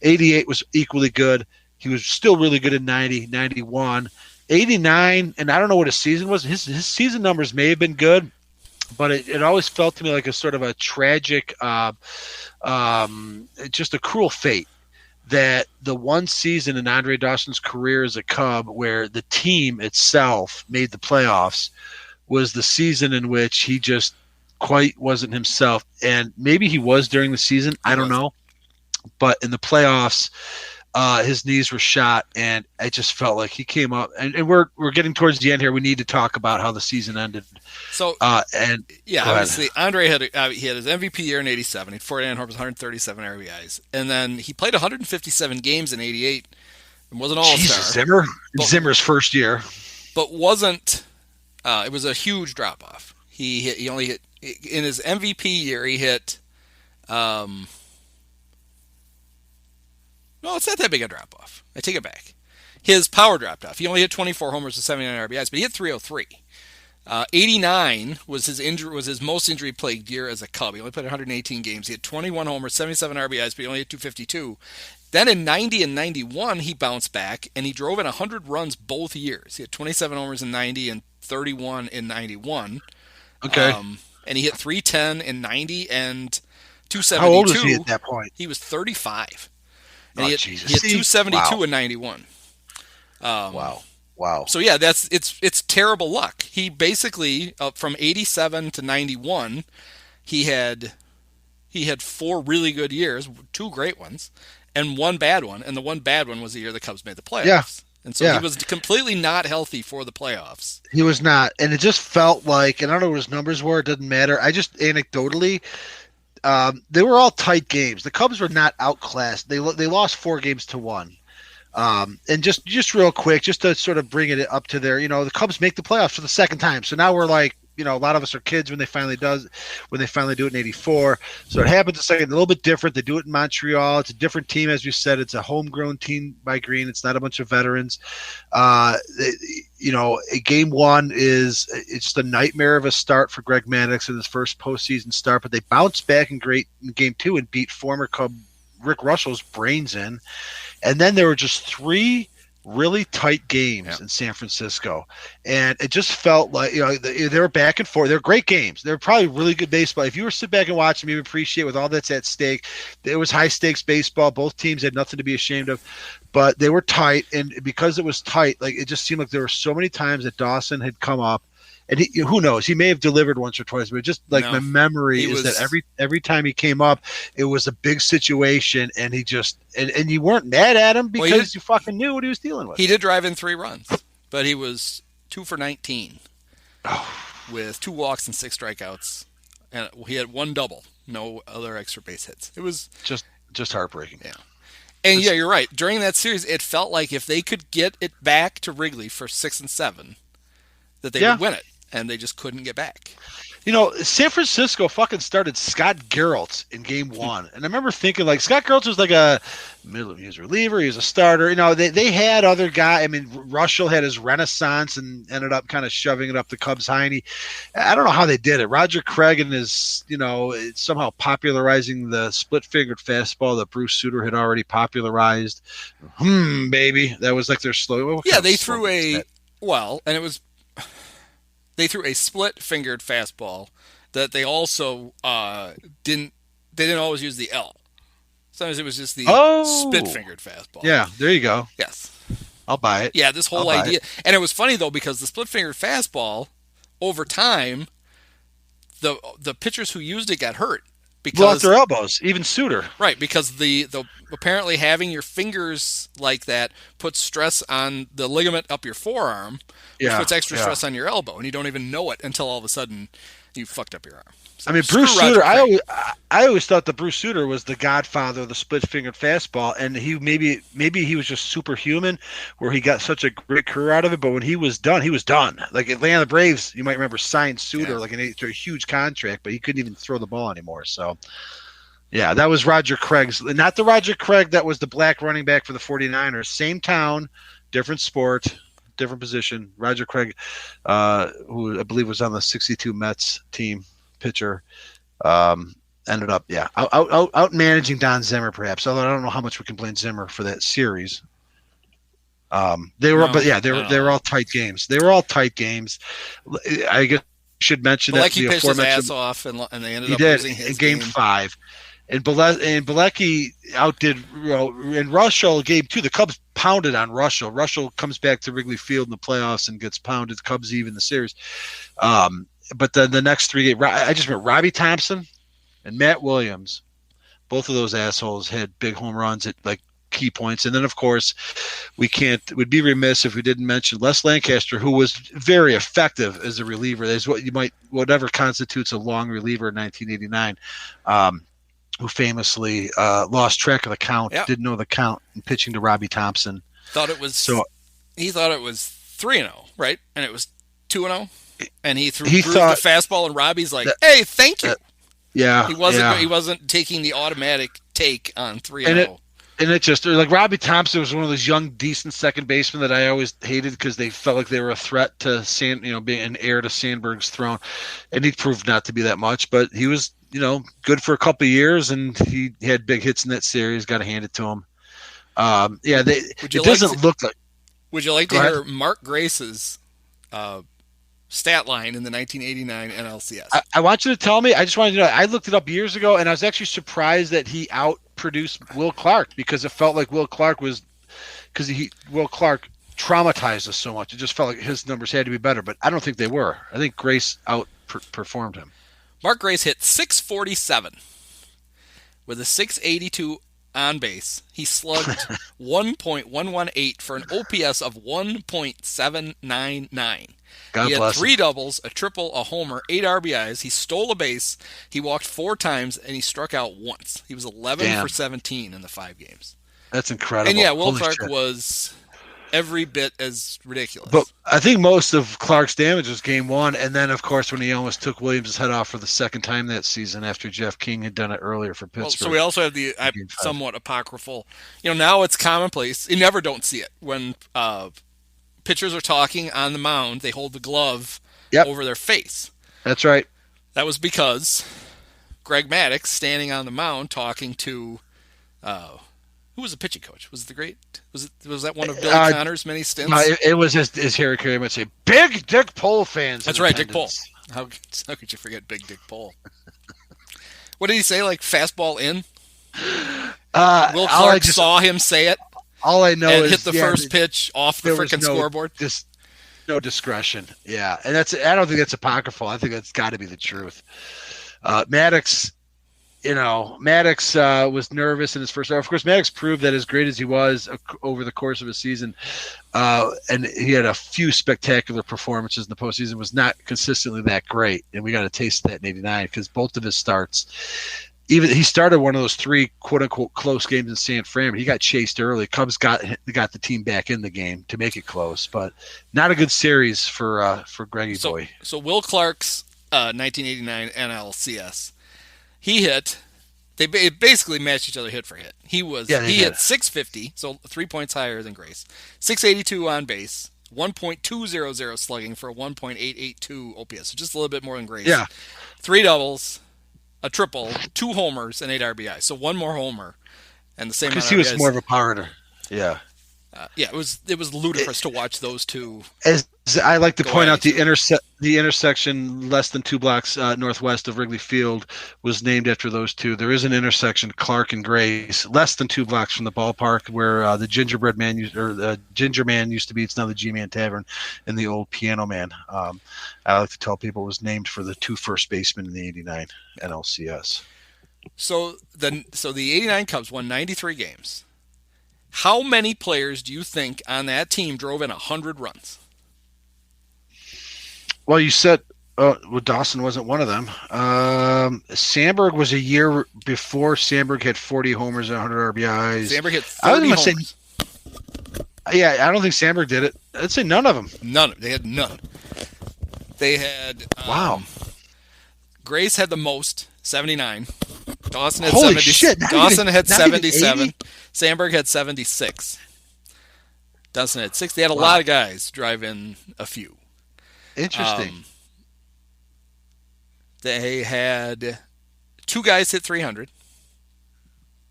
88 was equally good. He was still really good in 90, 91, 89, and I don't know what his season was. His season numbers may have been good, but it always felt to me like a sort of a tragic, just a cruel fate, that the one season in Andre Dawson's career as a Cub where the team itself made the playoffs was the season in which he just quite wasn't himself. And maybe he was during the season, I don't know. But in the playoffs, his knees were shot, and I just felt like he came up. And we're getting towards the end here. We need to talk about how the season ended. So obviously Andre had he had his MVP year in '87. He had 49 homers, 137 RBIs, and then he played 157 games in '88 and was an all-star. Zimmer's first year, but wasn't. It was a huge drop off. He only hit in his MVP year. He hit. No, it's not that big a drop off. I take it back. His power dropped off. He only hit 24 homers and 79 RBIs, but he hit 303. 89 was his most injury plagued year as a Cub. He only played 118 games. He had 21 homers, 77 RBIs, but he only hit 252. Then in 90 and 91, he bounced back, and he drove in 100 runs both years. He had 27 homers in 90 and 31 in 91. Okay. And he hit 310 in 90 and 272. How old was he at that point? He was 35. And Jesus. He hit 272 in 91. Wow. So yeah, it's terrible luck. He basically from 87 to 91, he had 4 really good years, 2 great ones, and 1 bad one. And the 1 bad one was the year the Cubs made the playoffs. Yeah. And so he was completely not healthy for the playoffs. He was not, and it just felt like, and I don't know what his numbers were. It doesn't matter. I just anecdotally. They were all tight games. The Cubs were not outclassed. They lost 4 games to 1. And just real quick, just to sort of bring it up to there, the Cubs make the playoffs for the second time. So now we're like, a lot of us are kids when they finally do it in '84. So it happens a second, a little bit different. They do it in Montreal. It's a different team, as we said. It's a homegrown team by Green. It's not a bunch of veterans. Game 1 it's just a nightmare of a start for Greg Maddux in his first postseason start, but they bounced back in Game 2 and beat former Cub Rick Russell's brains in. And then there were just 3 really tight games in San Francisco, and it just felt like they were back and forth. They're great games. They're probably really good baseball. If you were to sit back and watch them, you would appreciate with all that's at stake. It was high stakes baseball. Both teams had nothing to be ashamed of, but they were tight, and because it was tight, like it just seemed like there were so many times that Dawson had come up. And who knows? He may have delivered once or twice, but just like my memory is that every time he came up, it was a big situation, and he just and you weren't mad at him because you fucking knew what he was dealing with. He did drive in 3 runs, but he was 2 for 19 with 2 walks and 6 strikeouts, and he had 1 double, no other extra base hits. It was just heartbreaking. Yeah, and you're right. During that series, it felt like if they could get it back to Wrigley for 6 and 7, that they would win it. And they just couldn't get back. San Francisco fucking started Scott Geralt in Game 1. And I remember thinking, like, Scott Geralt was like a middle, he was a reliever, he was a starter. They had other guys. I mean, Russell had his renaissance and ended up kind of shoving it up the Cubs' hiney. I don't know how they did it. Roger Craig and his, somehow popularizing the split-fingered fastball that Bruce Sutter had already popularized. Baby. That was like their slogan. Yeah, they threw and it was... They threw a split-fingered fastball that they also didn't always use the L. Sometimes it was just the split-fingered fastball. Yeah, there you go. Yes. I'll buy it. Yeah, this whole idea. And it was funny, though, because the split-fingered fastball, over time, the pitchers who used it got hurt. Lost their elbows, even Suter. Right, because the apparently having your fingers like that puts stress on the ligament up your forearm, which puts extra stress on your elbow, and you don't even know it until all of a sudden you fucked up your arm. So I mean, screw Bruce Roger Suter. Craig. I always thought that Bruce Suter was the godfather of the split-fingered fastball, and he maybe he was just superhuman, where he got such a great career out of it. But when he was done, he was done. Like Atlanta Braves, you might remember, signed Suter to a huge contract, but he couldn't even throw the ball anymore. So, yeah, that was Roger Craig's. Not the Roger Craig that was the black running back for the 49ers. Same town, different sport, different position. Roger Craig, who I believe was on the '62 Mets team, pitcher. Ended up, out managing Don Zimmer, perhaps. Although I don't know how much we can blame Zimmer for that series. They were all tight games. They were all tight games. I guess I should mention but that like he pitched his ass off, and they ended up losing his in game 5. And Bilecki outdid, and Russell game 2. The Cubs pounded on Russell. Russell comes back to Wrigley Field in the playoffs and gets pounded. The Cubs even the series. But then the next 3 games, I just remember Robbie Thompson and Matt Williams. Both of those assholes had big home runs at like key points. And then, of course, would be remiss if we didn't mention Les Lancaster, who was very effective as a reliever. There's whatever constitutes a long reliever in 1989, who famously lost track of the count, didn't know the count, and pitching to Robbie Thompson. He thought it was 3-0, right? And it was 2-0. And he threw the fastball, and Robbie's like, "Hey, thank you." He wasn't taking the automatic take on 3-0. And it just like Robbie Thompson was one of those young, decent second basemen that I always hated because they felt like they were a threat to being an heir to Sandberg's throne, and he proved not to be that much. But he was, good for a couple of years, and he had big hits in that series. Got to hand it to him. Look like. Would you like to hear Mark Grace's stat line in the 1989 NLCS? I want you to tell me. I just wanted to know. I looked it up years ago, and I was actually surprised that he outproduced Will Clark, because it felt like Will Clark traumatized us so much. It just felt like his numbers had to be better, but I don't think they were. I think Grace outperformed him. Mark Grace hit .647 with a .682 on base. He slugged 1.118 for an OPS of 1.799. He had 3 doubles, a triple, a homer, 8 RBIs. He stole a base. He walked 4 times, and he struck out once. He was 11 for 17 in the 5 games. That's incredible. And Will Clark was every bit as ridiculous. But I think most of Clark's damage was game 1, and then, of course, when he almost took Williams' head off for the second time that season after Jeff King had done it earlier for Pittsburgh. So we also have the somewhat apocryphal. Now it's commonplace. You never don't see it when pitchers are talking on the mound. They hold the glove over their face. That's right. That was because Greg Maddux standing on the mound talking to who was the pitching coach? Was that one of Billy Connor's many stints? No, it was as Harry Carey would say, Big Dick Pole fans. That's right, Dick Pole. How could you forget Big Dick Pole? What did he say? Like fastball in? Will Clark saw him say it. All I know is hit the first pitch off the freaking scoreboard. No discretion. Yeah, and I don't think that's apocryphal. I think that's got to be the truth. Maddux was nervous in his first. Of course, Maddux proved that as great as he was over the course of a season, and he had a few spectacular performances in the postseason, was not consistently that great, and we got a taste of that in '89 because both of his starts. Even he started one of those 3 "quote unquote" close games in San Fran, but he got chased early. Cubs got the team back in the game to make it close, but not a good series for Greggy boy. So Will Clark's 1989 NLCS, he hit. They basically matched each other hit for hit. He hit .650, so 3 points higher than Grace. .682 on base, 1.200 slugging for a 1.882 OPS, so just a little bit more than Grace. Yeah, 3 doubles, a triple, 2 homers, and 8 RBI. So 1 more homer, and the same. Because he was more of a power hitter. Yeah. It was ludicrous to watch those two. As I like to point out, the intersection less than 2 blocks northwest of Wrigley Field was named after those two. There is an intersection, Clark and Grace, less than 2 blocks from the ballpark, where the Gingerbread Man the Ginger Man used to be. It's now the G-Man Tavern, and the old Piano Man. I like to tell people it was named for the 2 first basemen in the '89 NLCS. So the '89 Cubs won 93 games. How many players do you think on that team drove in 100 runs? Well, you said Oh, well, Dawson wasn't one of them. Sandberg was a year before. Sandberg had 40 homers and 100 RBIs. Sandberg hit 30 homers. Yeah, I don't think Sandberg did it. I'd say none of them. They had none. They had Wow. Grace had the most, 79. Dawson had Holy 70. shit! Dawson had not even 77. 80? Sandberg had 76. Dawson had 6. They had a lot of guys drive in a few. Interesting. They had 2 guys hit 300.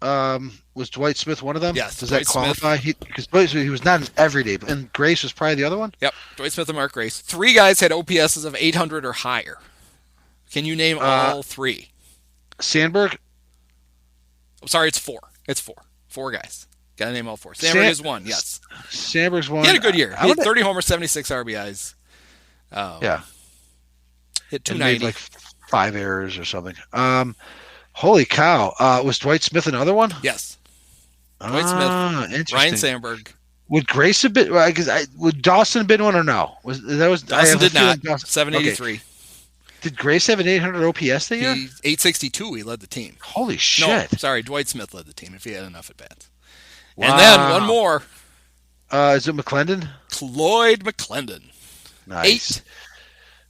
Was Dwight Smith one of them? Yes. Does Dwight that qualify? Because he was not an everyday, and Grace was probably the other one. Yep. Dwight Smith and Mark Grace. 3 guys had OPSs of 800 or higher. Can you name all 3? Sandberg. I'm sorry, it's 4. It's 4. 4 guys. Got to name all 4. Sandberg is 1. Yes. Sandberg's one. He had a good year. He had 30 homers, 76 RBIs. Yeah. Hit 290. Made like 5 errors or something. Holy cow! Was Dwight Smith another one? Yes. Dwight Smith. Interesting. Ryan Sandberg. Would Grace have been? Would Dawson have been one or no? Dawson did not. 783. Okay. Did Grace have an 800 OPS that year? 862. He led the team. Holy shit! No, sorry, Dwight Smith led the team if he had enough at bats. Wow. And then one more. Is it McClendon? Lloyd McClendon. Nice.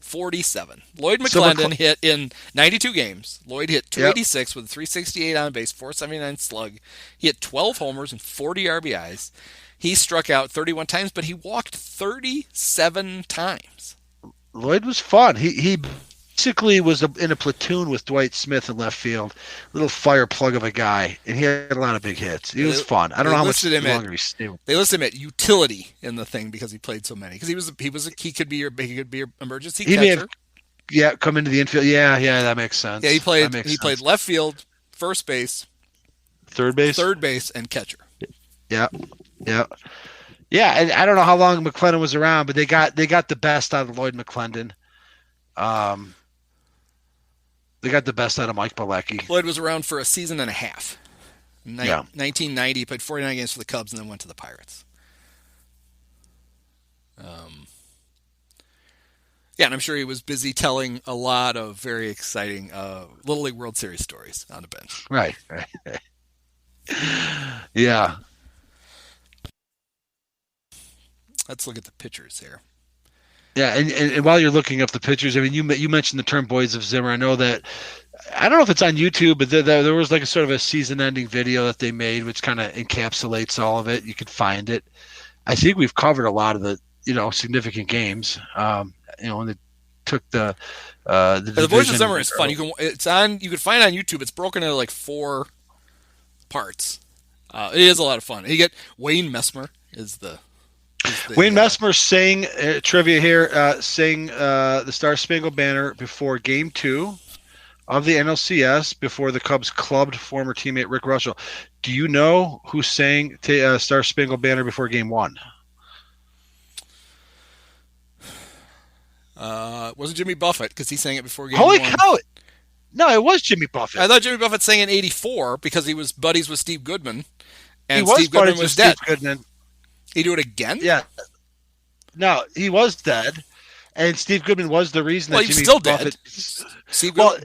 847. Lloyd McClendon hit in 92 games. Lloyd hit 286 with a 368 on base, 479 slug. He hit 12 homers and 40 RBIs. He struck out 31 times, but he walked 37 times. Lloyd was fun. He basically was in a platoon with Dwight Smith in left field. Little fire plug of a guy, and he had a lot of big hits. He was fun. I don't know how much longer he's still. They listed him at utility in the thing because he played so many. Because he could be your emergency catcher. Come into the infield. Yeah, that makes sense. Yeah, he played left field, first base, third base, and catcher. Yeah. And I don't know how long McClendon was around, but they got the best out of Lloyd McClendon. They got the best out of Mike Bilecki. Lloyd was around for a season and a half. 1990, he played 49 games for the Cubs and then went to the Pirates. And I'm sure he was busy telling a lot of very exciting Little League World Series stories on the bench. Right. Yeah. Let's look at the pitchers here. Yeah, and while you're looking up the pictures, I mean, you mentioned the term Boys of Zimmer. I know that, I don't know if it's on YouTube, but there was like a sort of a season-ending video that they made, which kind of encapsulates all of it. You could find it. I think we've covered a lot of the, significant games. When they took the Boys of Zimmer is fun. You can find it on YouTube. It's broken into like 4 parts. It is a lot of fun. You get Wayne Messmer is the. Wayne Messmer sang trivia here, sang the Star Spangled Banner before Game 2 of the NLCS before the Cubs clubbed former teammate Rick Russell. Do you know who sang Star Spangled Banner before Game 1? Wasn't Jimmy Buffett because he sang it before Game 1. Holy cow! No, it was Jimmy Buffett. I thought Jimmy Buffett sang in '84 because he was buddies with Steve Goodman, and Steve Goodman was dead. Steve Goodman. He do it again? Yeah. No, he was dead, and Steve Goodman was the reason that Jimmy still Buffett. Dead. Steve Goodman.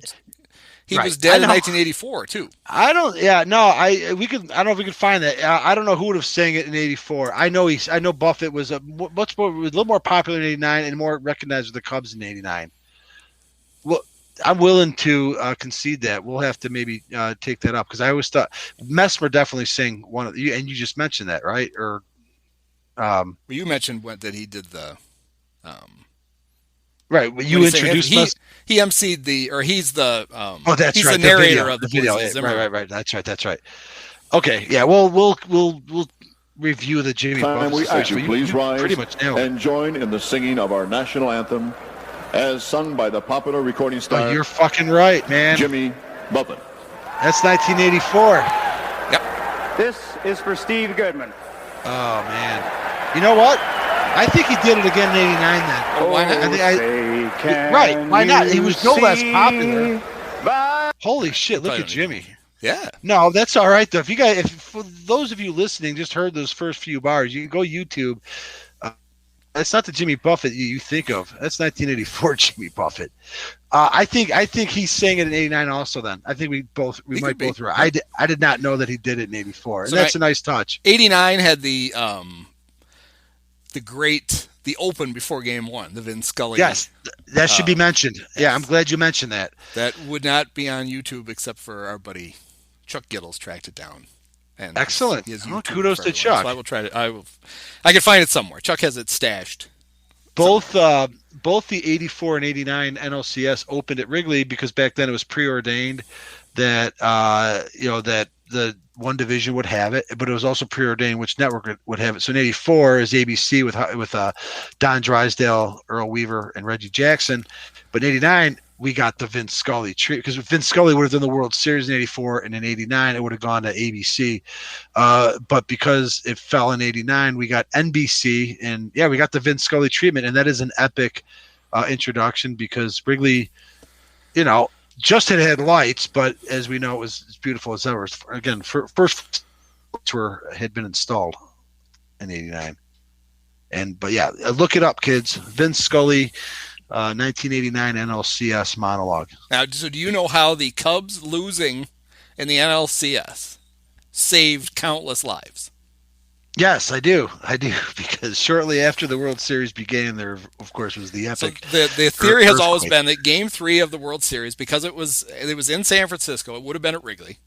He was dead in 1984 too. I don't. Yeah, no. I don't know if we can find that. I don't know who would have sang it in '84. I know Buffett was a little more popular in '89 and more recognized with the Cubs in '89. Well, I'm willing to concede that. We'll have to maybe take that up because I always thought Messmer definitely sang one of you, and you just mentioned that, right? Or you mentioned that he did the right. You introduced us. He emceed he's the that's he's right. the narrator video, of the video. Right. That's right. Okay, yeah. We'll review the Jimmy Buffett. We ask you please rise pretty much and join in the singing of our national anthem, as sung by the popular recording star. Oh, you're fucking right, man. Jimmy Buffett. That's 1984. Yep. This is for Steve Goodman. Oh man. You know what? I think he did it again in '89 then. Oh, why not? Right. Why not? He was no less popular. Holy shit, look at Jimmy. Yeah. No, that's all right though. If for those of you listening just heard those first few bars, you can go YouTube. That's not the Jimmy Buffett you think of. That's 1984 Jimmy Buffett. I think he's saying it in '89 also. Then I think we might both. I did not know that he did it in '84, and that's a nice touch. '89 had the open before Game 1, the Vin Scully. Yes, that should be mentioned. Yeah, I'm glad you mentioned that. That would not be on YouTube except for our buddy Chuck Gittles tracked it down. And excellent. Kudos to Chuck. So I will try to. I can find it somewhere. Chuck has it stashed. Both the '84 and '89 NLCS opened at Wrigley because back then it was preordained that that the one division would have it, but it was also preordained which network would have it. So in '84 is ABC with Don Drysdale, Earl Weaver, and Reggie Jackson, but in '89 we got the Vince Scully treat because Vince Scully would have done the World Series in '84, and in '89 it would have gone to ABC. But because it fell in '89, we got NBC, and we got the Vince Scully treatment, and that is an epic introduction because Wrigley, just had lights, but as we know, it was as beautiful as ever. Again, first tour had been installed in '89, but look it up, kids. Vince Scully. 1989 NLCS monologue. Now, so do you know how the Cubs losing in the NLCS saved countless lives? Yes, I do, because shortly after the World Series began, there, of course, was the epic. So the theory has always been that Game 3 of the World Series, because it was in San Francisco, it would have been at Wrigley.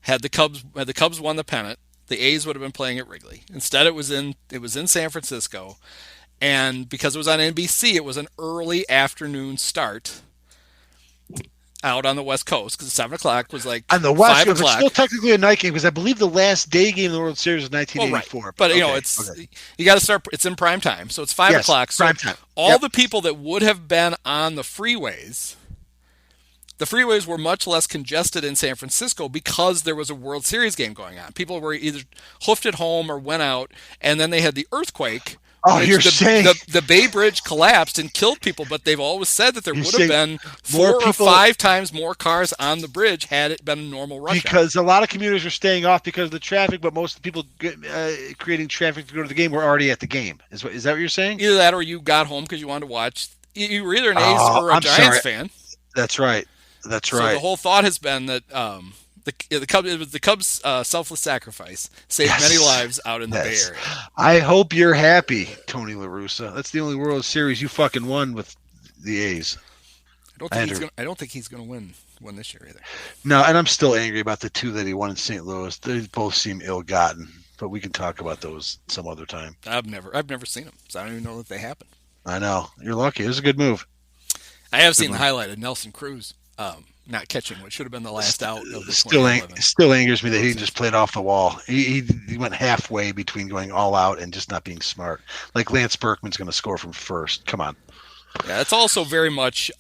Had the Cubs won the pennant, the A's would have been playing at Wrigley. Instead, it was in San Francisco. And because it was on NBC, it was an early afternoon start out on the West Coast because 7 o'clock was like on the West 5 o'clock. It's still technically a night game because I believe the last day game of the World Series was 1984. Right. But you got to start. It's in prime time, so it's 5 o'clock. So prime time. All the people that would have been on the freeways were much less congested in San Francisco because there was a World Series game going on. People were either hoofed it home or went out, and then they had the earthquake. Oh, you're saying the Bay Bridge collapsed and killed people, but they've always said that there would have been 4 or 5 times more cars on the bridge had it been a normal rush hour. Because a lot of commuters were staying off because of the traffic, but most of the people creating traffic to go to the game were already at the game. Is that what you're saying? Either that or you got home because you wanted to watch. You were either an A's or a Giants fan. That's right. So the whole thought has been that the Cubs' selfless sacrifice saved many lives out in the Bay Area. I hope you're happy, Tony La Russa. That's the only World Series you fucking won with the A's. I don't think he's going to win this year either. No, and I'm still angry about the 2 that he won in St. Louis. They both seem ill-gotten, but we can talk about those some other time. I've never seen them, so I don't even know that they happened. I know. You're lucky. It was a good move. I have seen the highlight of Nelson Cruz not catching what should have been the last out of the still angers me that he just played off the wall. He went halfway between going all out and just not being smart. Like Lance Berkman's going to score from first. Come on. Yeah, it's also very much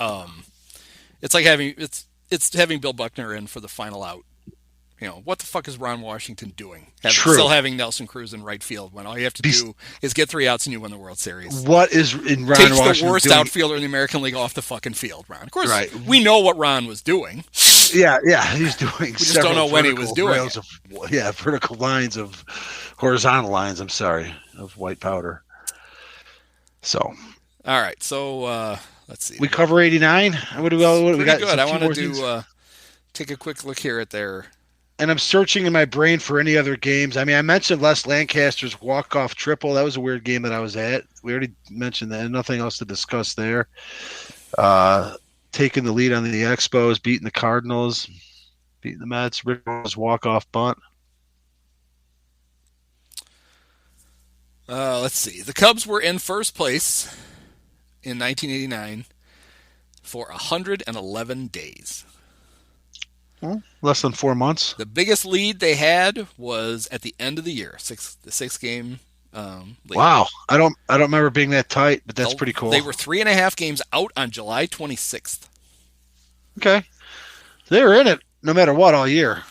it's like having Bill Buckner in for the final out. What the fuck is Ron Washington doing? Still having Nelson Cruz in right field when all you have to do is get 3 outs and you win the World Series. What is in Ron Takes Washington the worst doing? Outfielder in the American League off the fucking field, Ron. Of course, we know what Ron was doing. Yeah, he's doing. We just don't know when he was doing it. Vertical lines of horizontal lines. I'm sorry, of white powder. So, all right. So let's see. We cover 89. What do we got? Good. I want to take a quick look here at their. And I'm searching in my brain for any other games. I mean, I mentioned Les Lancaster's walk-off triple. That was a weird game that I was at. We already mentioned that. Nothing else to discuss there. Taking the lead on the Expos, beating the Cardinals, beating the Mets. Rick's walk-off bunt. Let's see. The Cubs were in first place in 1989 for 111 days. Well, less than 4 months. The biggest lead they had was at the end of the year, the 6-game lead. Wow, I don't remember being that tight, but that's pretty cool. They were 3.5 games out on July 26th. Okay, they were in it no matter what all year.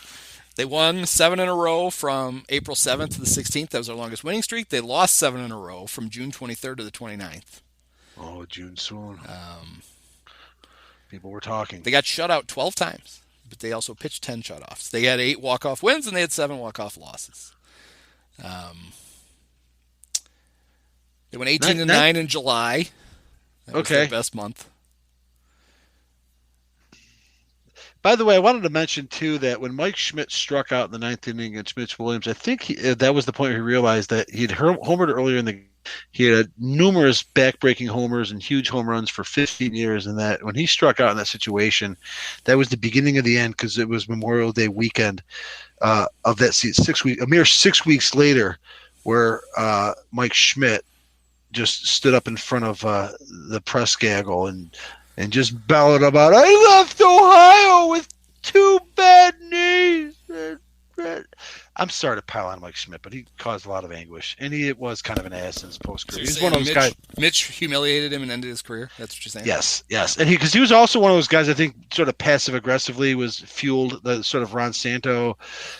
They won 7 in a row from April 7th to the 16th. That was their longest winning streak. They lost 7 in a row from June 23rd to the 29th. Oh, June Swoon. People were talking. They got shut out 12 times. But they also pitched 10 shutoffs. They had 8 walk-off wins, and they had 7 walk-off losses. They went 18-9 in July. That was their best month. By the way, I wanted to mention, too, that when Mike Schmidt struck out in the ninth inning against Mitch Williams, I think that was the point where he realized that he had homered earlier in the game. He had numerous back-breaking homers and huge home runs for 15 years, and that when he struck out in that situation, that was the beginning of the end because it was Memorial Day weekend of that season. A mere 6 weeks later, where Mike Schmidt just stood up in front of the press gaggle and just bellowed about, I left Ohio with 2 bad knees. I'm sorry to pile on Mike Schmidt, but he caused a lot of anguish, and he was kind of an ass in his post-career. So he's one of those guys. Mitch humiliated him and ended his career. That's what you're saying? Yes, and because he was also one of those guys. I think sort of passive-aggressively was fueled the sort of Ron Santo,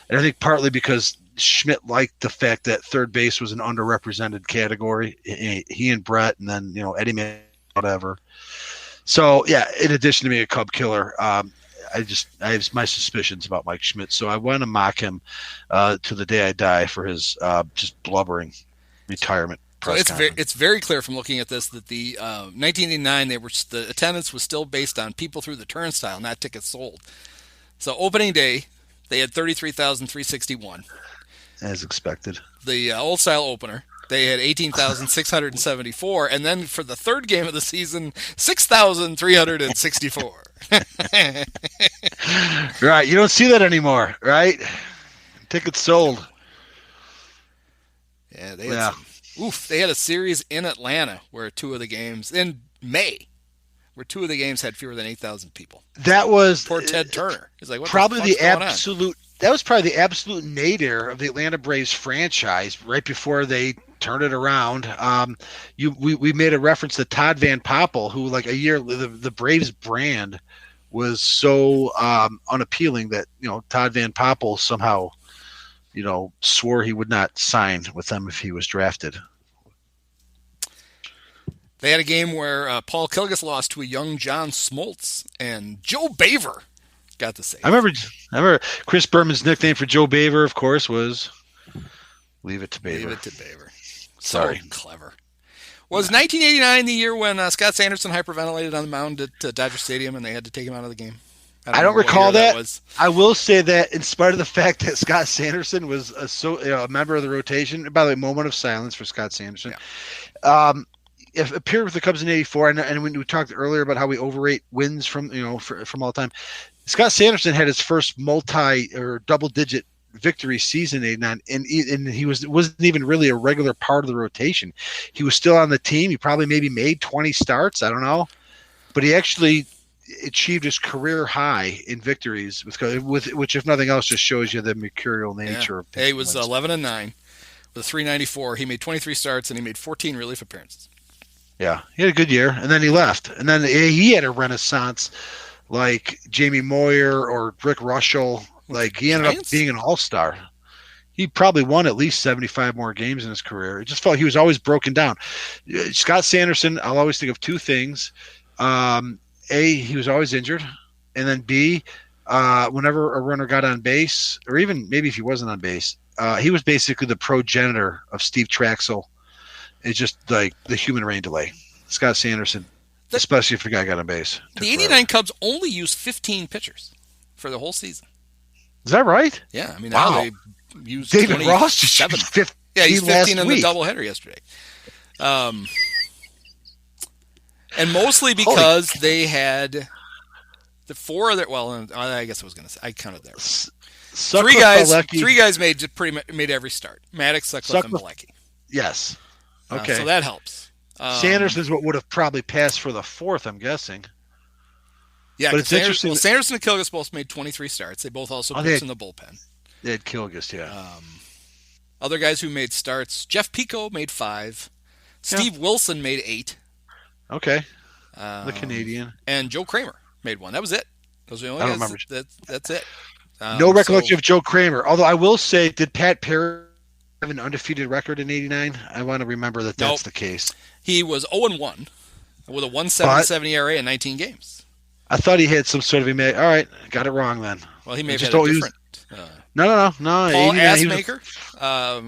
and I think partly because Schmidt liked the fact that third base was an underrepresented category. He and Brett, and then Eddie Mann, whatever. So yeah, in addition to being a Cub killer, I have my suspicions about Mike Schmidt, so I want to mock him to the day I die for his just blubbering retirement. So it's very clear from looking at this that the 1989 the attendance was still based on people through the turnstile, not tickets sold. So opening day, they had 33,361. As expected. The old style opener, they had 18,674, and then for the third game of the season, 6,364. Right, you don't see that anymore, right? Tickets sold. Yeah, they had a series in Atlanta where 2 of the games in May, where 2 of the games had fewer than 8,000 people. That was poor Ted Turner. He's like, what probably the absolute. That was probably the absolute nadir of the Atlanta Braves franchise right before they turned it around. We made a reference to Todd Van Poppel, who like a year the Braves brand was so unappealing that Todd Van Poppel somehow swore he would not sign with them if he was drafted. They had a game where Paul Kilgus lost to a young John Smoltz, and Joe Baver got the save. I remember Chris Berman's nickname for Joe Baver, of course, was Leave It to Baver. Leave It to Baver. Sorry. So clever. Was 1989 the year when Scott Sanderson hyperventilated on the mound at Dodger Stadium and they had to take him out of the game? I don't recall that. I will say that in spite of the fact that Scott Sanderson was a member of the rotation, by the way, moment of silence for Scott Sanderson. Yeah. If appeared with the Cubs in '84, and when we talked earlier about how we overrate wins from all time, Scott Sanderson had his first multi or double-digit victory season in '89, and he wasn't even really a regular part of the rotation. He was still on the team. He probably maybe made 20 starts. I don't know, but he actually achieved his career high in victories with which, if nothing else, just shows you the mercurial nature of. He was 11-9 with a .394. He made 23 starts and he made 14 relief appearances. Yeah, he had a good year, and then he left. And then he had a renaissance like Jamie Moyer or Rick Russell. Like, he ended up being an all-star. He probably won at least 75 more games in his career. It just felt he was always broken down. Scott Sanderson, I'll always think of 2 things. A, he was always injured. And then B, whenever a runner got on base, or even maybe if he wasn't on base, he was basically the progenitor of Steve Traxel. It's just like the human rain delay. Scott Sanderson, especially if a guy got on base. The '89 Cubs only used 15 pitchers for the whole season. Is that right? Yeah, I mean, wow. Now they used David Ross just used 15. Yeah, he's 15 in the doubleheader yesterday. And mostly because they had the 4 other. Well, I guess I was going to say I counted there. Three guys made every start. Maddox, Sutcliffe, and Bilecki. Yes. Okay. So that helps. Sanderson's what would have probably passed for the 4th, I'm guessing. Yeah, but it's interesting. Well, Sanderson and Kilgus both made 23 starts. They both also pitched in the bullpen. They had Kilgus, yeah. Other guys who made starts: Jeff Pico made 5. Steve Wilson made 8. Okay. The Canadian. And Joe Kramer made 1. That was it. Those are the only guys. I don't remember. That's it. No recollection of Joe Kramer. Although I will say, did Pat Perry have an undefeated record in '89? I want to remember that's the case. He was 0-1 with a 1.77 ERA in 19 games. I thought he had some sort of all right, got it wrong then. Well, he may have had a different. No. Paul Assmaker.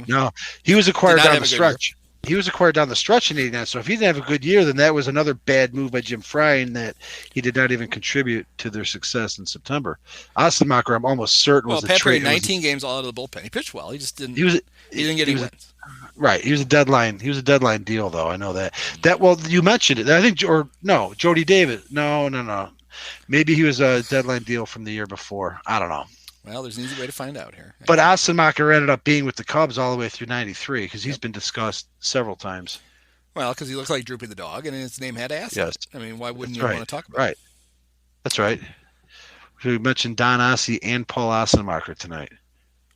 No, he was acquired down the stretch. he was acquired down the stretch in '89. So if he didn't have a good year, then that was another bad move by Jim Fry, in that he did not even contribute to their success in September. Assenmacher, I'm almost certain, was a Pat Perry, trade. 19 games all out of the bullpen. He pitched well. He just didn't. He didn't get any wins. Right. He was a deadline. He was a deadline deal, though. I know that. Well, you mentioned it. I think, or no, Jody Davis. No. Maybe he was a deadline deal from the year before. I don't know. Well, there's an easy way to find out here. But Assenmacher ended up being with the Cubs all the way through '93 because he's been discussed several times. Well, because he looked like Droopy the dog, and his name had Ass. Yes. I mean, why wouldn't That's you right. want to talk about Right. That's right. We mentioned Don Ossie and Paul Assenmacher tonight.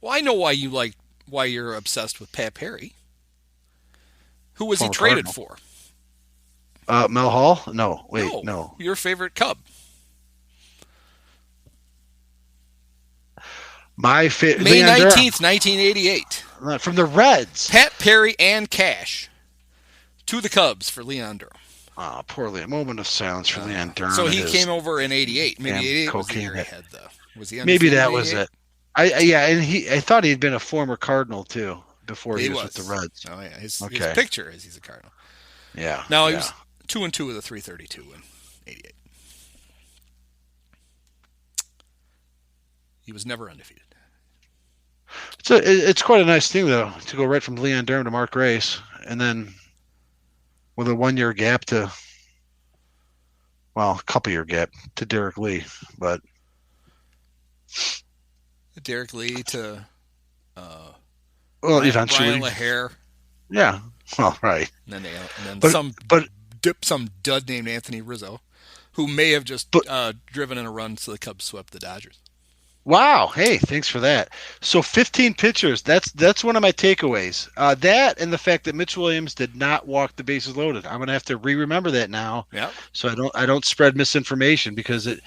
Well, I know why you're obsessed with Pat Perry. Who was he Former traded Cardinal. for? Mel Hall? No. Wait, no. Your favorite Cub. My favorite. May 19th, 1988. From the Reds. Pat Perry and cash to the Cubs for Leon Durham. Oh, poor Leon. Moment of silence for Leon Durham. So he came over in '88. Maybe '88 was the year he hit. had, though. Was he? Maybe that was it. I thought he'd been a former Cardinal too before he was with the Reds. Oh yeah, his picture is he's a Cardinal. Yeah. Now he was 2-2 with a 3.32 in '88. He was never undefeated. It's quite a nice thing though to go right from Leon Durham to Mark Grace, and then with a 1-year gap to, well, a couple-year gap to Derek Lee, but Derek Lee to eventually Brian LaHare. Yeah. Well, right. And then some dud named Anthony Rizzo, who may have just driven in a run so the Cubs swept the Dodgers. Wow. Hey, thanks for that. So 15 pitchers. That's one of my takeaways. That and the fact that Mitch Williams did not walk the bases loaded. I'm going to have to remember that now. Yeah. So I don't spread misinformation, because it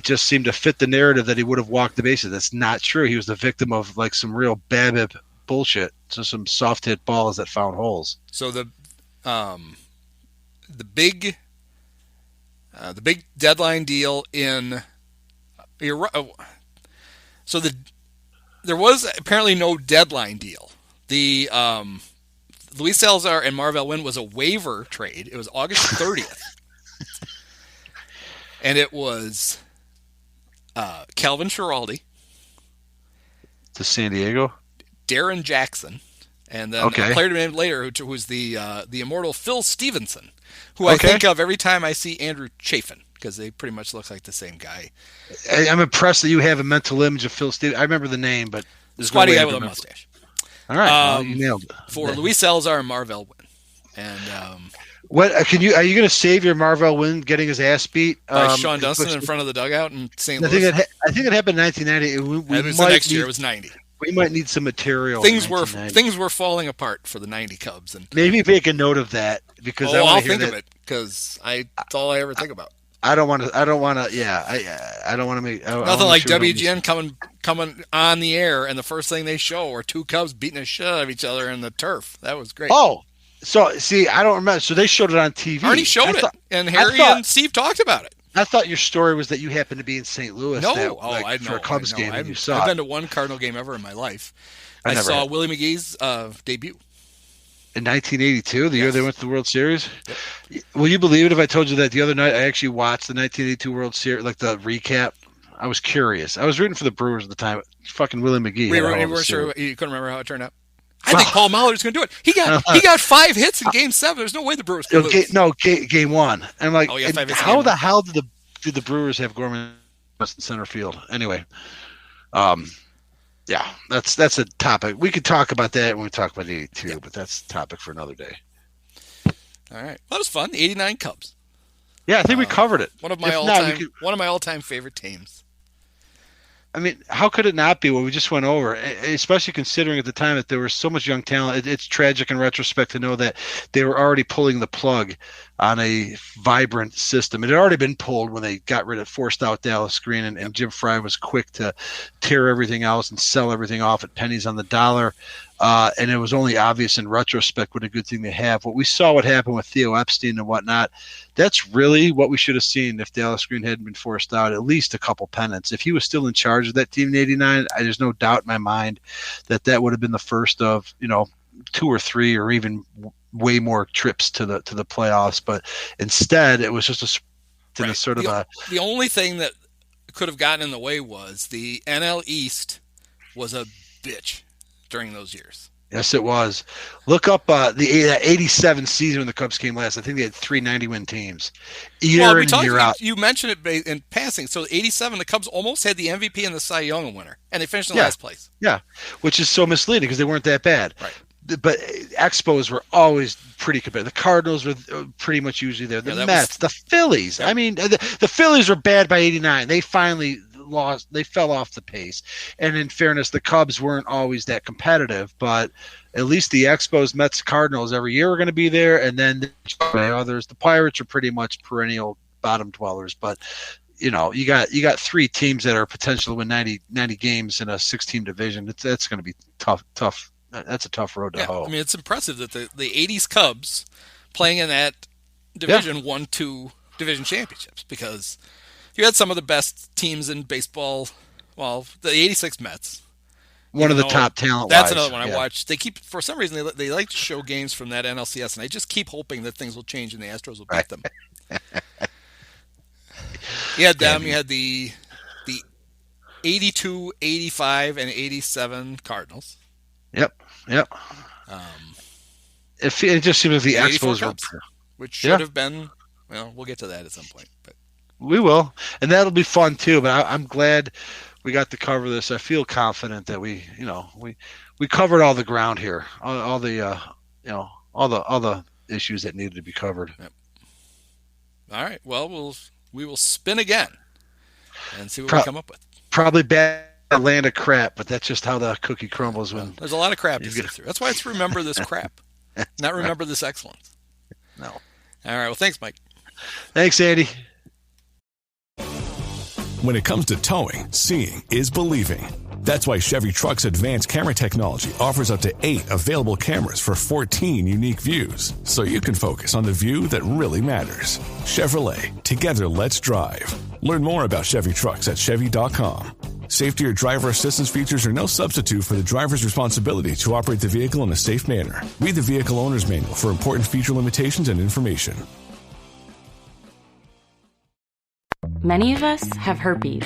just seemed to fit the narrative that he would have walked the bases. That's not true. He was the victim of like some real BABIP bullshit. So some soft hit balls that found holes. So the big deadline deal in so there was apparently no deadline deal. The Luis Salazar and Marvell Wynn was a waiver trade. It was August 30th. And it was Calvin Schiraldi To San Diego? Darren Jackson, and then a player named later who was the immortal Phil Stevenson, who I think of every time I see Andrew Chafin, because they pretty much look like the same guy. I'm impressed that you have a mental image of Phil Stevenson. I remember the name, but the squatty guy with a mustache. All right, you nailed it. For Luis Salazar and Marvell Wynn. And what are you going to save your Marvell Wynn getting his ass beat by Sean Dunston in front of the dugout in St. Louis? I think it happened in 1990. It was the next year. It was 90. We might need some material. Things were falling apart for the 90 Cubs, and maybe make a note of that, because I'll think of it, because that's all I ever think about. I don't want to. Yeah, I don't want to make nothing like WGN coming on the air, and the first thing they show are two Cubs beating the shit out of each other in the turf. That was great. Oh, so see, I don't remember. So they showed it on TV. Arnie showed it, and Harry and Steve talked about it. I thought your story was that you happened to be in St. Louis. No, for a Cubs game, and you saw. I've been to one Cardinal game ever in my life. I saw Willie McGee's debut. In 1982, the year they went to the World Series. Yep. Will you believe it if I told you that the other night I actually watched the 1982 World Series, like the recap? I was curious. I was rooting for the Brewers at the time. Fucking Willie McGee. You weren't sure. You couldn't remember how it turned out. I think Paul Maller's going to do it. He got 5 hits in Game 7. There's no way the Brewers could lose. Game 1. And I'm like, how the hell did the Brewers have Gorman in center field? Anyway, yeah, that's a topic. We could talk about that when we talk about 82, but that's a topic for another day. All right, that was fun. 89 Cubs. Yeah, I think we covered it. One of my all-time favorite teams. I mean, how could it not be what we just went over? Especially considering at the time that there was so much young talent. It's tragic in retrospect to know that they were already pulling the plug on a vibrant system. It had already been pulled when they forced out Dallas Green, and Jim Fry was quick to tear everything else and sell everything off at pennies on the dollar. And it was only obvious in retrospect what a good thing they have. What we saw what happened with Theo Epstein and whatnot, that's really what we should have seen if Dallas Green hadn't been forced out, at least a couple pennants. If he was still in charge of that team in 89, there's no doubt in my mind that would have been the first of, 2 or 3 or even way more trips to the playoffs. But instead, it was just the only thing that could have gotten in the way was the NL East was a bitch during those years. Yes, it was. Look up the 87 season when the Cubs came last. I think they had 3 90-win teams. Year in, year out. You mentioned it in passing. So 87, the Cubs almost had the MVP and the Cy Young winner, and they finished in last place. Yeah, which is so misleading because they weren't that bad. Right. But Expos were always pretty competitive. The Cardinals were pretty much usually there. The Mets, the Phillies. Yeah. I mean, the Phillies were bad by 89. They finally lost. They fell off the pace. And in fairness, the Cubs weren't always that competitive. But at least the Expos, Mets, Cardinals every year are going to be there. And then the Pirates are pretty much perennial bottom dwellers. But you got 3 teams that are potential to win 90 games in a 6-team division. That's going to be tough. That's a tough road to hoe. I mean, it's impressive that the 80s Cubs playing in that division won 2 division championships, because you had some of the best teams in baseball. Well, the 86 Mets. One of the top talent. That's another one I watched. They keep, for some reason, they like to show games from that NLCS, and I just keep hoping that things will change and the Astros will beat them. You had them. You had the 82, 85, and 87 Cardinals. Yep. It just seems like the Expos were, which should have been. Well, we'll get to that at some point, but we will, and that'll be fun too. But I'm glad we got to cover this. I feel confident that we covered all the ground here, all the issues that needed to be covered. Yep. All right. Well, we will spin again and see what we come up with. Probably bad. A land of crap, but that's just how the cookie crumbles. When there's a lot of crap to sift through. That's why it's remember this crap, not remember this excellence. No. All right. Well, thanks, Mike. Thanks, Andy. When it comes to towing, seeing is believing. That's why Chevy Truck's advanced camera technology offers up to 8 available cameras for 14 unique views, so you can focus on the view that really matters. Chevrolet, together let's drive. Learn more about Chevy Trucks at Chevy.com. Safety or driver assistance features are no substitute for the driver's responsibility to operate the vehicle in a safe manner. Read the vehicle owner's manual for important feature limitations and information. Many of us have herpes.